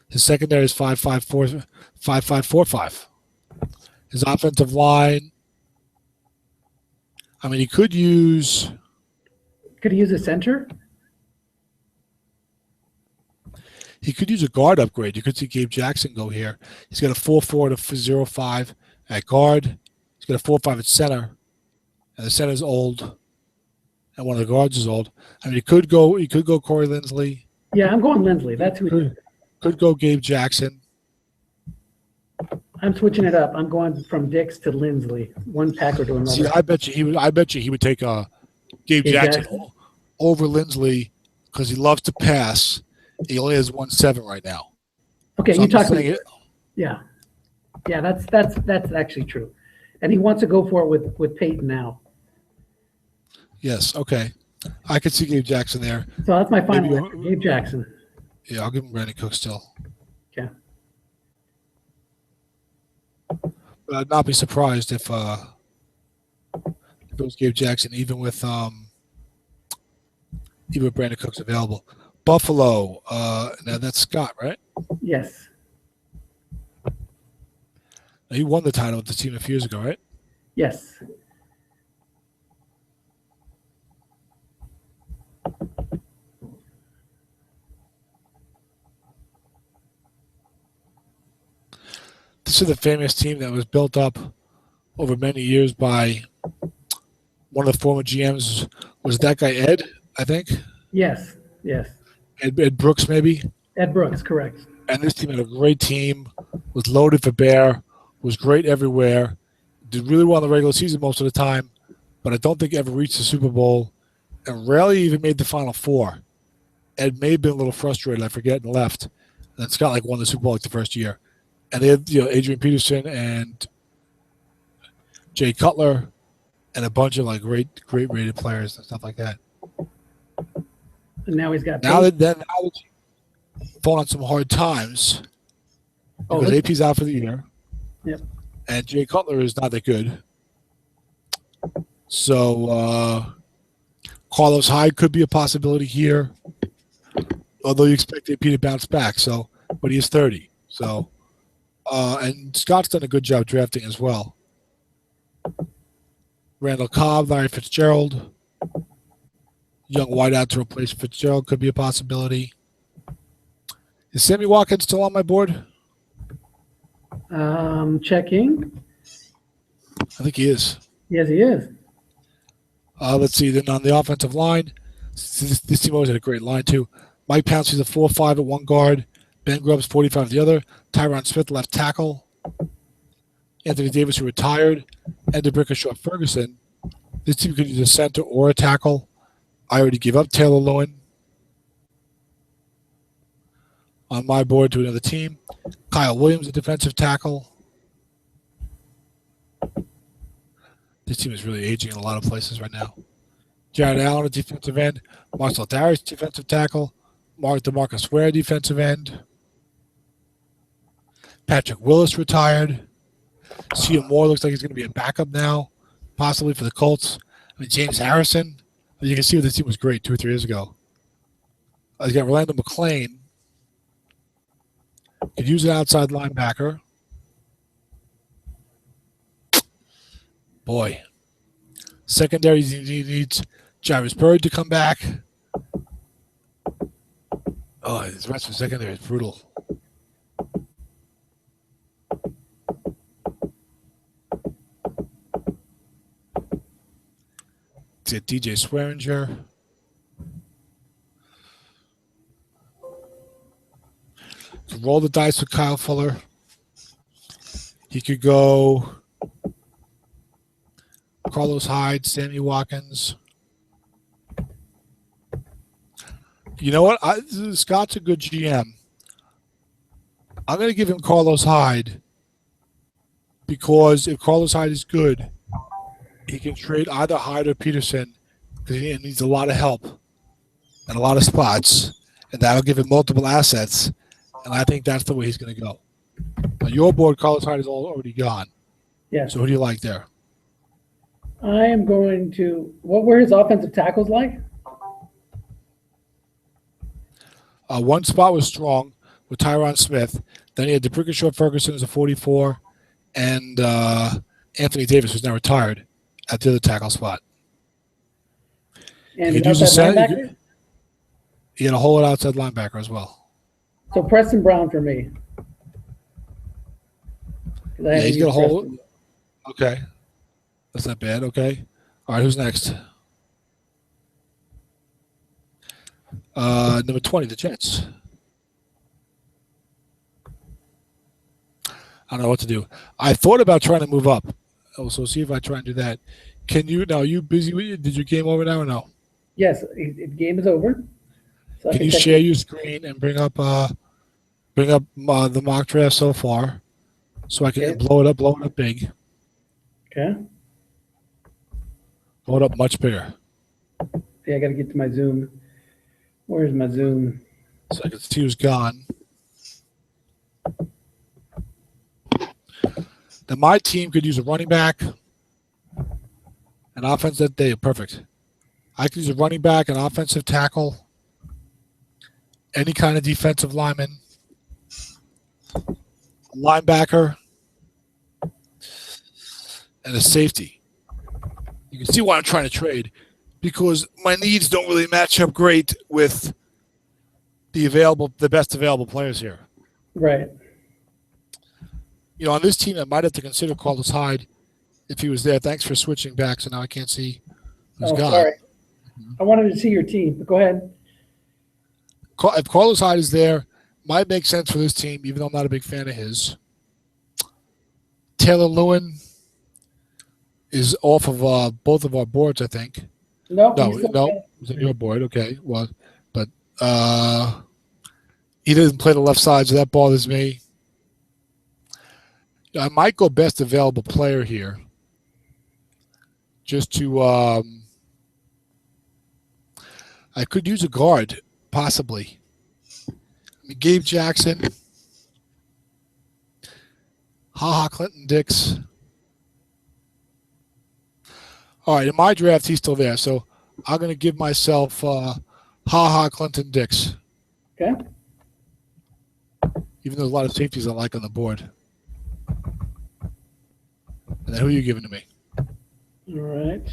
S1: His secondary is 5.545. His offensive line, I mean, he could use
S2: a center.
S1: He could use a guard upgrade. You could see Gabe Jackson go here. He's got a 4.4 to 0.5 at guard. He's got a 4.5 at center, and the center's old, and one of the guards is old. I mean, he could go Corey Linsley.
S2: Yeah, I'm going Linsley. That's who.
S1: Could go Gabe Jackson.
S2: I'm switching it up. I'm going from Dix to Linsley. One Packer to another.
S1: See, I bet you he would take Gabe Jackson over Linsley because he loves to pass. He only has 1.7 right now.
S2: Okay,
S1: so
S2: you talking? Yeah, that's actually true, and he wants to go for it with Peyton now.
S1: Yes. Okay, I could see Gabe Jackson there.
S2: So that's my final answer, Gabe Jackson.
S1: Yeah, I'll give him Brandon Cook still.
S2: Okay.
S1: But I'd not be surprised if it was Gabe Jackson, even with Brandon Cook's available. Buffalo, now that's Scott, right?
S2: Yes.
S1: He won the title with the team a few years ago, right?
S2: Yes.
S1: This is the famous team that was built up over many years by one of the former GMs. Was that guy Ed, I think?
S2: Yes.
S1: Ed Brooks, maybe?
S2: Ed Brooks, correct.
S1: And this team had a great team, was loaded for bear, was great everywhere, did really well in the regular season most of the time, but I don't think ever reached the Super Bowl and rarely even made the Final Four. Ed may have been a little frustrated, I forget, and left. And then Scott won the Super Bowl the first year. And they had Adrian Peterson and Jay Cutler and a bunch of great rated players and stuff like that.
S2: And now he's got
S1: now that falling on some hard times because AP's out for the year.
S2: Yep.
S1: And Jay Cutler is not that good. So Carlos Hyde could be a possibility here, although you expect AP to bounce back. So, but he is 30. So, and Scott's done a good job drafting as well. Randall Cobb, Larry Fitzgerald, young wideout to replace Fitzgerald could be a possibility. Is Sammy Watkins still on my board?
S2: Checking.
S1: I think he is.
S2: Yes, he is.
S1: Let's see. Then on the offensive line, this team always had a great line too. Mike Pouncey's a 4.5 at one guard. Ben Grubb's 45 at the other. Tyron Smith left tackle. Anthony Davis, who retired. And DeBrickashaw Ferguson. This team could use a center or a tackle. I already gave up Taylor Lowen on my board to another team. Kyle Williams, a defensive tackle. This team is really aging in a lot of places right now. Jared Allen, a defensive end. Marcel Darius, defensive tackle. DeMarcus Ware, defensive end. Patrick Willis retired. Sia Moore looks like he's going to be a backup now, possibly for the Colts. I mean, James Harrison. You can see this team was great 2 or 3 years ago. You got Rolando McClain. Could use an outside linebacker. Boy. Secondary, he needs Jarvis Bird to come back. Oh, the rest of the secondary is brutal. Let's get DJ Swearinger. Roll the dice with Kyle Fuller. He could go Carlos Hyde, Sammy Watkins. You know what? Scott's a good GM. I'm going to give him Carlos Hyde because if Carlos Hyde is good, he can trade either Hyde or Peterson because he needs a lot of help and a lot of spots, and that'll give him multiple assets. And I think that's the way he's going to go. Now, your board, Carlos Hyde, is already gone.
S2: Yes.
S1: So who do you like there?
S2: I am going to. What were his offensive tackles like?
S1: One spot was strong with Tyron Smith. Then he had DePrickashaw Ferguson as a 44, and Anthony Davis, who's now retired, at the other tackle spot.
S2: And
S1: you could use a
S2: outside
S1: center.
S2: linebacker?
S1: You had a whole outside linebacker as well.
S2: So Preston Brown for me.
S1: Yeah, he's got a whole. Okay, that's not bad. Okay, all right. Who's next? Number 20, the Jets. I don't know what to do. I thought about trying to move up. So see if I try and do that. Can you now? Are you busy? Did your game over now or no?
S2: Yes, the game is over. So
S1: can you share your screen and bring up the mock draft so far, so I can blow it up big.
S2: Okay.
S1: Blow it up much bigger.
S2: Yeah, I got to get to my Zoom. Where's my Zoom?
S1: So I can see who's gone. Now my team could use a running back, an offense that day. Perfect. I could use a running back, an offensive tackle, any kind of defensive lineman, a linebacker, and a safety. You can see why I'm trying to trade, because my needs don't really match up great with the best available players here.
S2: Right.
S1: You know, on this team, I might have to consider Carlos Hyde if he was there. Thanks for switching back, so now I can't see who's gone.
S2: Sorry. I wanted to see your team, but go ahead.
S1: If Carlos Hyde is there, might make sense for this team, even though I'm not a big fan of his. Taylor Lewin is off of both of our boards, I think.
S2: No,
S1: he's on your board. Okay, well, but he doesn't play the left side, so that bothers me. I might go best available player here, just to. I could use a guard, possibly. I mean, Gabe Jackson, Clinton Dix. All right, in my draft, he's still there, so I'm going to give myself Clinton Dix.
S2: Okay.
S1: Even though there's a lot of safeties I like on the board. And then who are you giving to me?
S2: All right.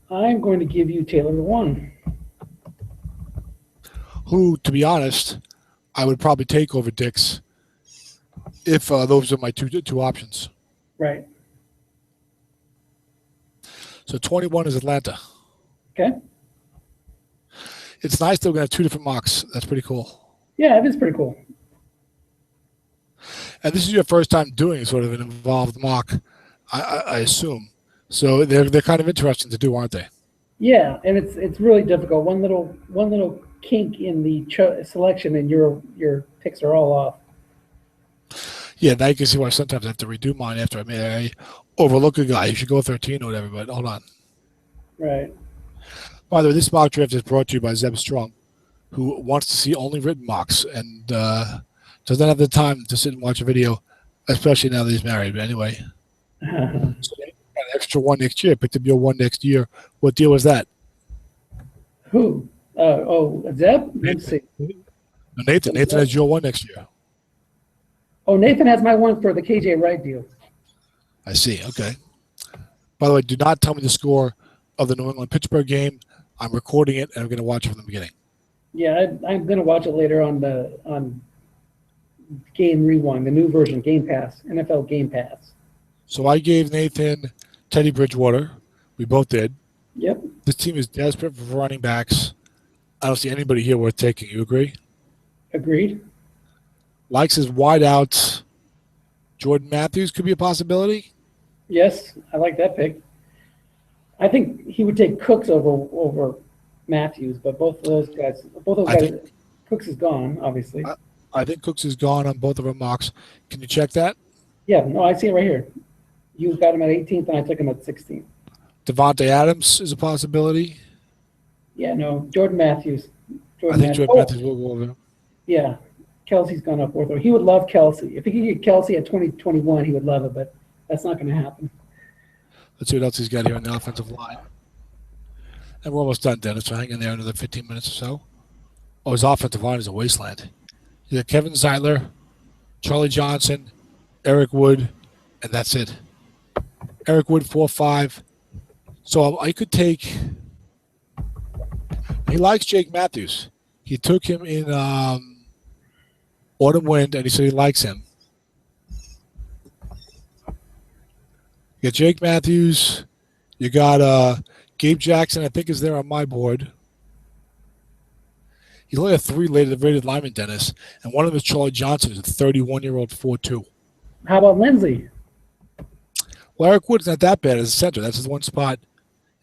S2: I'm going to give you Taylor Lewan.
S1: Who, to be honest, I would probably take over Dix if those are my two options.
S2: Right.
S1: So 21 is Atlanta.
S2: Okay.
S1: It's nice that we're going to have two different mocks. That's pretty cool.
S2: Yeah, it is pretty cool.
S1: And this is your first time doing sort of an involved mock, I assume. So they're kind of interesting to do, aren't they?
S2: Yeah, and it's really difficult. One little kink in the selection, and your picks are all off.
S1: Yeah, now you can see why sometimes I have to redo mine after I overlook a guy. You should go 13 or whatever, but hold on.
S2: Right.
S1: By the way, this mock draft is brought to you by Zeb Strong, who wants to see only written mocks and does not have the time to sit and watch a video, especially now that he's married. But anyway, so an extra one next year. Picked up your one next year. What deal was that?
S2: Who? Zeb? Let's see.
S1: Nathan has your one next year.
S2: Oh, Nathan has my one for the KJ Wright deal.
S1: I see. Okay. By the way, do not tell me the score of the New England-Pittsburgh game. I'm recording it, and I'm going to watch it from the beginning.
S2: Yeah, I'm going to watch it later on Game Rewind, the new version, Game Pass, NFL Game Pass.
S1: So I gave Nathan Teddy Bridgewater. We both did.
S2: Yep.
S1: This team is desperate for running backs. I don't see anybody here worth taking. You agree?
S2: Agreed.
S1: Likes his wideouts. Jordan Matthews could be a possibility.
S2: Yes, I like that pick. I think he would take Cooks over Matthews, but both of those guys, Cooks is gone, obviously.
S1: I think Cooks is gone on both of our mocks. Can you check that?
S2: Yeah, no, I see it right here. You got him at 18th, and I took him at 16th.
S1: Devontae Adams is a possibility.
S2: Yeah, no, Jordan Matthews.
S1: Jordan Matthews will go over him.
S2: Yeah. Kelsey's gone up fourth. Or he would love Kelsey. If he could get Kelsey at 2021, he would love it, but that's not going to happen.
S1: Let's see what else he's got here on the offensive line. And we're almost done, Dennis. So hang in there another 15 minutes or so. Oh, his offensive line is a wasteland. You got Kevin Zeitler, Charlie Johnson, Eric Wood, and that's it. Eric Wood, 4.5. So I could take. He likes Jake Matthews. He took him in Autumn Wind, and he said he likes him. You got Jake Matthews. You got Gabe Jackson, I think, is there on my board. He's only got 3 rated linemen, Dennis, and one of them is Charlie Johnson, who's a 31-year-old 4.2.
S2: How about Lindsey?
S1: Well, Eric Wood's not that bad as a center. That's his one spot.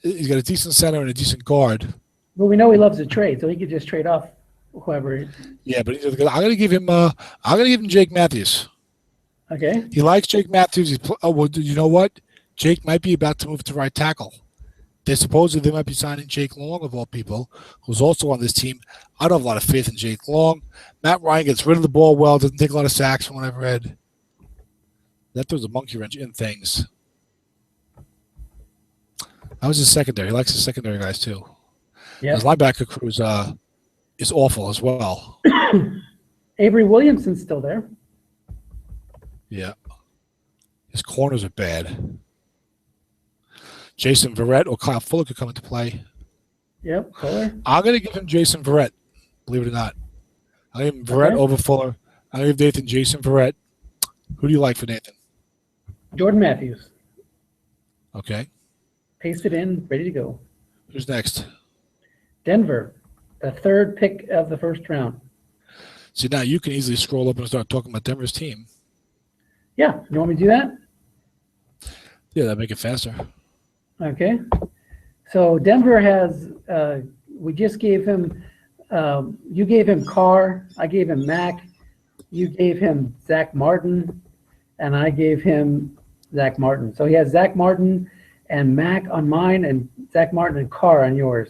S1: He's got a decent center and a decent guard.
S2: Well, we know he loves to trade, so he could just trade off whoever.
S1: Yeah, but I'm going to give him. I'm going to give him Jake Matthews.
S2: Okay.
S1: He likes Jake Matthews. Well, you know what? Jake might be about to move to right tackle. They might be signing Jake Long, of all people, who's also on this team. I don't have a lot of faith in Jake Long. Matt Ryan gets rid of the ball well, doesn't take a lot of sacks from what I've read. That throws a monkey wrench in things. That was his secondary. He likes his secondary guys, too.
S2: Yeah.
S1: His linebacker crew is awful as well.
S2: Avery Williamson's still there.
S1: Yeah. His corners are bad. Jason Verrett or Kyle Fuller could come into play.
S2: Yep, Fuller.
S1: I'm going to give him Jason Verrett, believe it or not. I'll give him Verrett over Fuller. I'll give Nathan Jason Verrett. Who do you like for Nathan?
S2: Jordan Matthews.
S1: Okay.
S2: Paste it in, ready to go.
S1: Who's next?
S2: Denver, the 3rd pick of the first round.
S1: See, now you can easily scroll up and start talking about Denver's team.
S2: Yeah, you want me to do that?
S1: Yeah, that'd make it faster.
S2: Okay. So Denver has, we just gave him, you gave him Carr, I gave him Mack, you gave him Zach Martin, and I gave him Zach Martin. So he has Zach Martin and Mack on mine and Zach Martin and Carr on yours.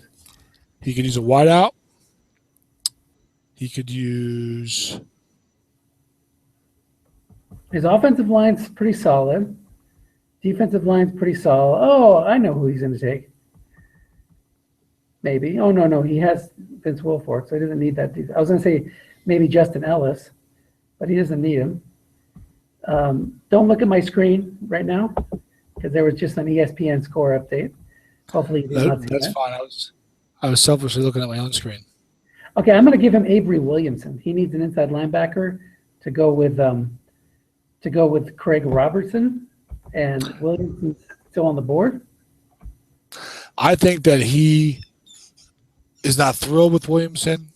S1: He could use a wideout. He could use.
S2: His offensive line's pretty solid. Defensive line's pretty solid. Oh, I know who he's going to take. Maybe. Oh, no. He has Vince Wilfork, so he doesn't need that. I was going to say maybe Justin Ellis, but he doesn't need him. Don't look at my screen right now because there was just an ESPN score update. Hopefully you did not see
S1: that's
S2: that.
S1: fine. I was selfishly looking at my own screen.
S2: Okay, I'm going to give him Avery Williamson. He needs an inside linebacker to go with Craig Robertson, and Williamson's still on the board.
S1: I think that he is not thrilled with Williamson.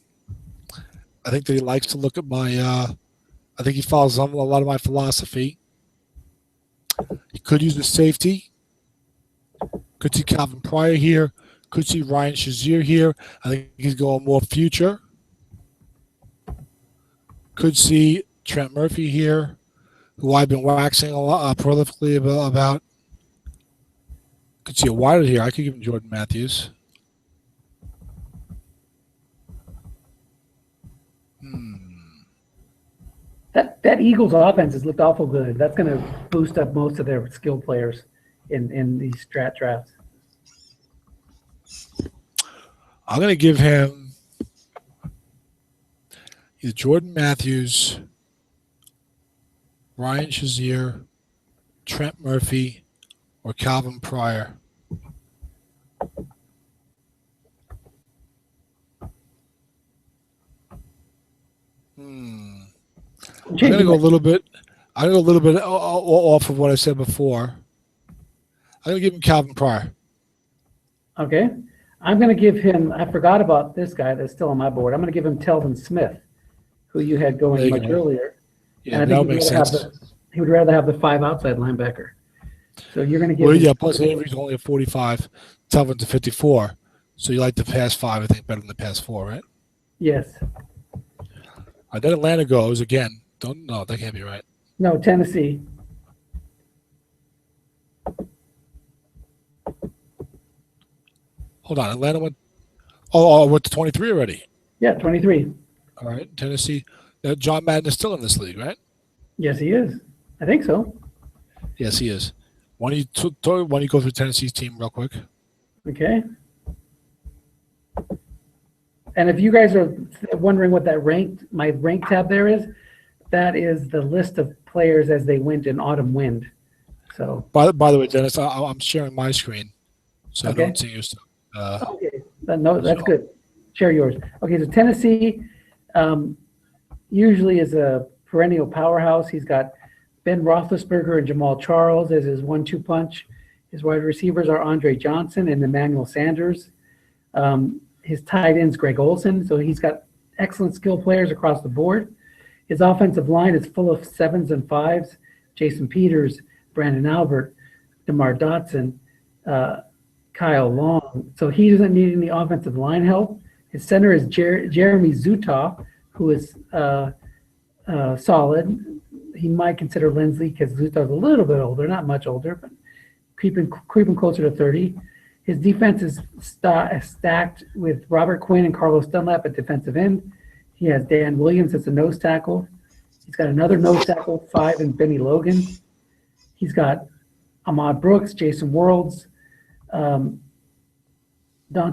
S1: I think that he likes to look at my I think he follows a lot of my philosophy. He could use the safety. Could see Calvin Pryor here. Could see Ryan Shazier here. I think he's going more future. Could see Trent Murphy here, who I've been waxing a lot prolifically about. Could see a wider here. I could give him Jordan Matthews.
S2: That Eagles offense has looked awful good. That's going to boost up most of their skill players in these strat drafts.
S1: I'm going to give him either Jordan Matthews, Ryan Shazier, Trent Murphy, or Calvin Pryor. I'm going to go a little bit. I'm going to go a little bit off of what I said before. I'm going to give him Calvin Pryor.
S2: Okay. I'm going to give him, I forgot about this guy that's still on my board. I'm going to give him Telvin Smith, who you had going much earlier.
S1: Yeah, that makes sense.
S2: He would rather have the 5 outside linebacker. So you're going to give him.
S1: Yeah, plus Avery's only a 45, Telvin's a 54. So you like the pass 5, I think, better than the pass 4, right?
S2: Yes.
S1: Then Atlanta goes again. No, that can't be right.
S2: No, Tennessee.
S1: Hold on, Atlanta went. Oh, went to 23 already.
S2: Yeah, 23.
S1: All right, Tennessee. John Madden is still in this league, right?
S2: Yes, he is. I think so.
S1: Yes, he is. Why don't you go through Tennessee's team real quick?
S2: Okay. And if you guys are wondering what my rank tab there is, that is the list of players as they went in autumn wind. So.
S1: By the way, Dennis, I'm sharing my screen, so
S2: Okay.
S1: I don't see your stuff.
S2: Okay. No, that's good. Share yours. Okay, so Tennessee usually is a perennial powerhouse. He's got Ben Roethlisberger and Jamal Charles as his 1-2 punch. His wide receivers are Andre Johnson and Emmanuel Sanders. His tight end's Greg Olson, so he's got excellent skill players across the board. His offensive line is full of 7s and 5s. Jason Peters, Brandon Albert, DeMar Dotson, Kyle Long. So he doesn't need any offensive line help. His center is Jeremy Zutaw, who is solid. He might consider Lindsley because Zutaw's a little bit older, not much older, but creeping closer to 30. His defense is stacked with Robert Quinn and Carlos Dunlap at defensive end. He has Dan Williams as a nose tackle. He's got another nose tackle, 5, and Benny Logan. He's got Ahmad Brooks, Jason Worlds, Donta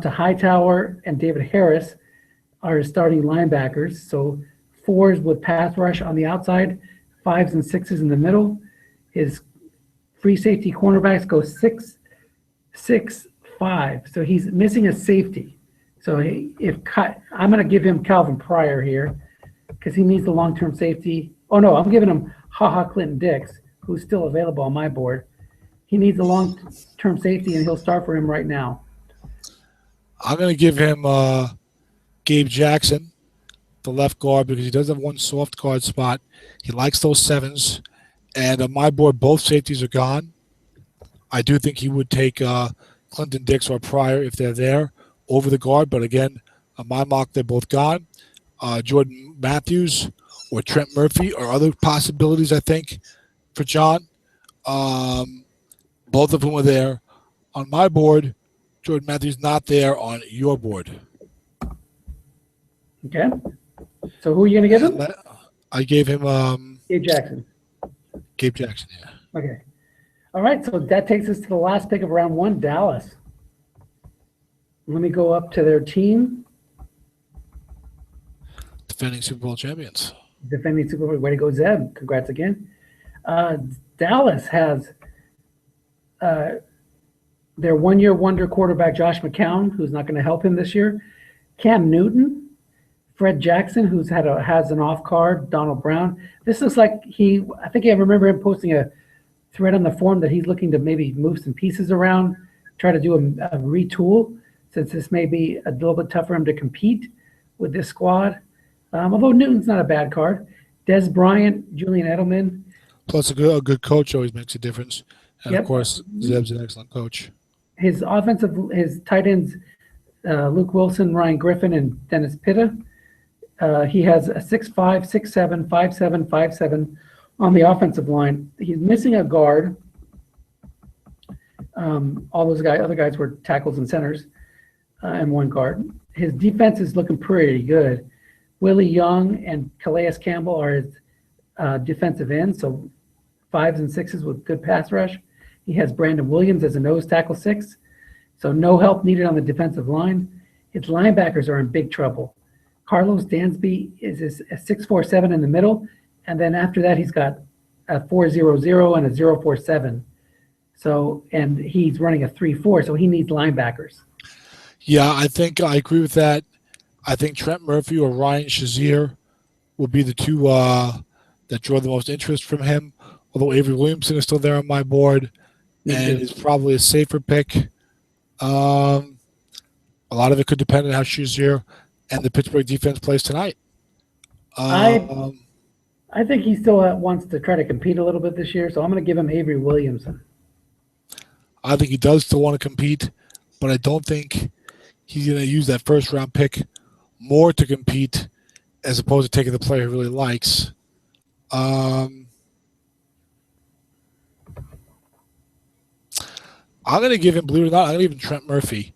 S2: Hightower, and David Harris are his starting linebackers. So 4s with pass rush on the outside, 5s and 6s in the middle. His free safety cornerbacks go 6, 6, 5. So he's missing a safety. So I'm going to give him Calvin Pryor here because he needs the long-term safety. Oh, no, I'm giving him Clinton Dix, who's still available on my board. He needs a long-term safety, and he'll start for him right now.
S1: I'm going to give him Gabe Jackson, the left guard, because he does have one soft guard spot. He likes those 7s. And on my board, both safeties are gone. I do think he would take Clinton Dix or Pryor if they're there over the guard. But again, on my mock, they're both gone. Jordan Matthews or Trent Murphy are other possibilities, I think, for John. Both of them are there. On my board, Jordan Matthews not there on your board.
S2: Okay. So who are you going to give him?
S1: I gave him
S2: Gabe Jackson.
S1: Gabe Jackson, yeah.
S2: Okay. All right, so that takes us to the last pick of round 1, Dallas. Let me go up to their team.
S1: Defending Super Bowl champions.
S2: Defending Super Bowl. Way to go, Zeb. Congrats again. Dallas has their one-year wonder quarterback, Josh McCown, who's not going to help him this year. Cam Newton. Fred Jackson, has an off card. Donald Brown. This looks like I think I remember him posting a thread on the forum that he's looking to maybe move some pieces around, try to do a retool, since this may be a little bit tough for him to compete with this squad. Although Newton's not a bad card. Des Bryant, Julian Edelman.
S1: Plus a good coach always makes a difference. And
S2: Yep.
S1: of course, Zeb's an excellent coach.
S2: His tight ends, Luke Wilson, Ryan Griffin, and Dennis Pitta. He has a 6'5", 6'7", 5'7", 5'7" on the offensive line. He's missing a guard. All those other guys were tackles and centers, and one guard. His defense is looking pretty good. Willie Young and Calais Campbell are his defensive ends, so 5s and 6s with good pass rush. He has Brandon Williams as a nose tackle 6, so no help needed on the defensive line. His linebackers are in big trouble. Carlos Dansby is a 6'4", in the middle, and then after that he's got a 4-0-0 and a 0-4-7. So, and he's running a 3-4, so he needs linebackers.
S1: Yeah, I think I agree with that. I think Trent Murphy or Ryan Shazier will be the two that draw the most interest from him. Although Avery Williamson is still there on my board, and is probably a safer pick. A lot of it could depend on how Shazier and the Pittsburgh defense plays tonight.
S2: I think he still wants to try to compete a little bit this year, so I'm going to give him Avery Williamson.
S1: I think he does still want to compete, but I don't think he's going to use that first-round pick more to compete as opposed to taking the player he really likes. I'm going to give him, believe it or not, I'm going to give him Trent Murphy.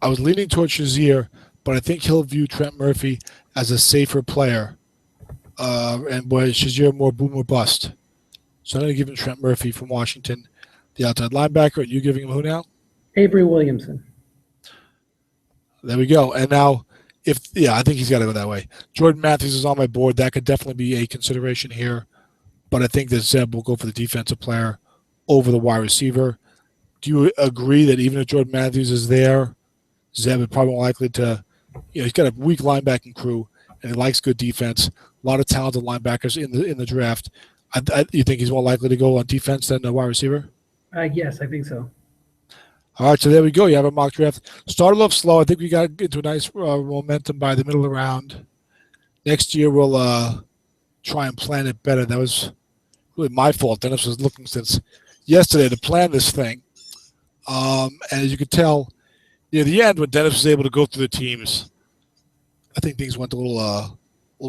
S1: I was leaning towards Shazier, but I think he'll view Trent Murphy as a safer player And boy, Shazier more boom or bust. So I'm going to give him Trent Murphy from Washington, the outside linebacker. And you giving him who now?
S2: Avery Williamson.
S1: There we go. And now, I think he's got to go that way. Jordan Matthews is on my board. That could definitely be a consideration here. But I think that Zeb will go for the defensive player over the wide receiver. Do you agree that even if Jordan Matthews is there, Zeb is probably more likely to, he's got a weak linebacking crew and he likes good defense. A lot of talented linebackers in the draft. You think he's more likely to go on defense than a wide receiver?
S2: Yes, I think so.
S1: All right, so there we go. You have a mock draft. Started off slow. I think we got into a nice momentum by the middle of the round. Next year we'll try and plan it better. That was really my fault. Dennis was looking since yesterday to plan this thing. And as you could tell, near the end when Dennis was able to go through the teams, I think things went a little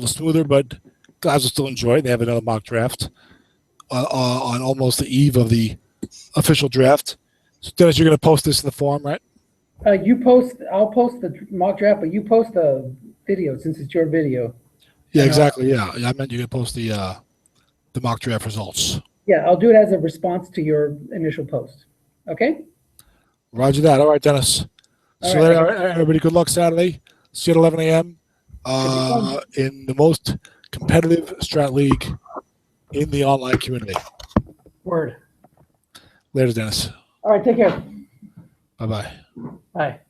S1: smoother, but guys will still enjoy it. They have another mock draft on almost the eve of the official draft. So Dennis, you're going to post this in the forum, right?
S2: I'll post the mock draft, but you post the video since it's your video.
S1: Yeah, exactly. Yeah, I meant you're going to post the mock draft results.
S2: Yeah, I'll do it as a response to your initial post. Okay?
S1: Roger that. All right, Dennis. So everybody, good luck Saturday. See you at 11 a.m. In the most competitive Strat League in the online community.
S2: Word.
S1: Later, Dennis.
S2: All right, take care.
S1: Bye-bye.
S2: Bye.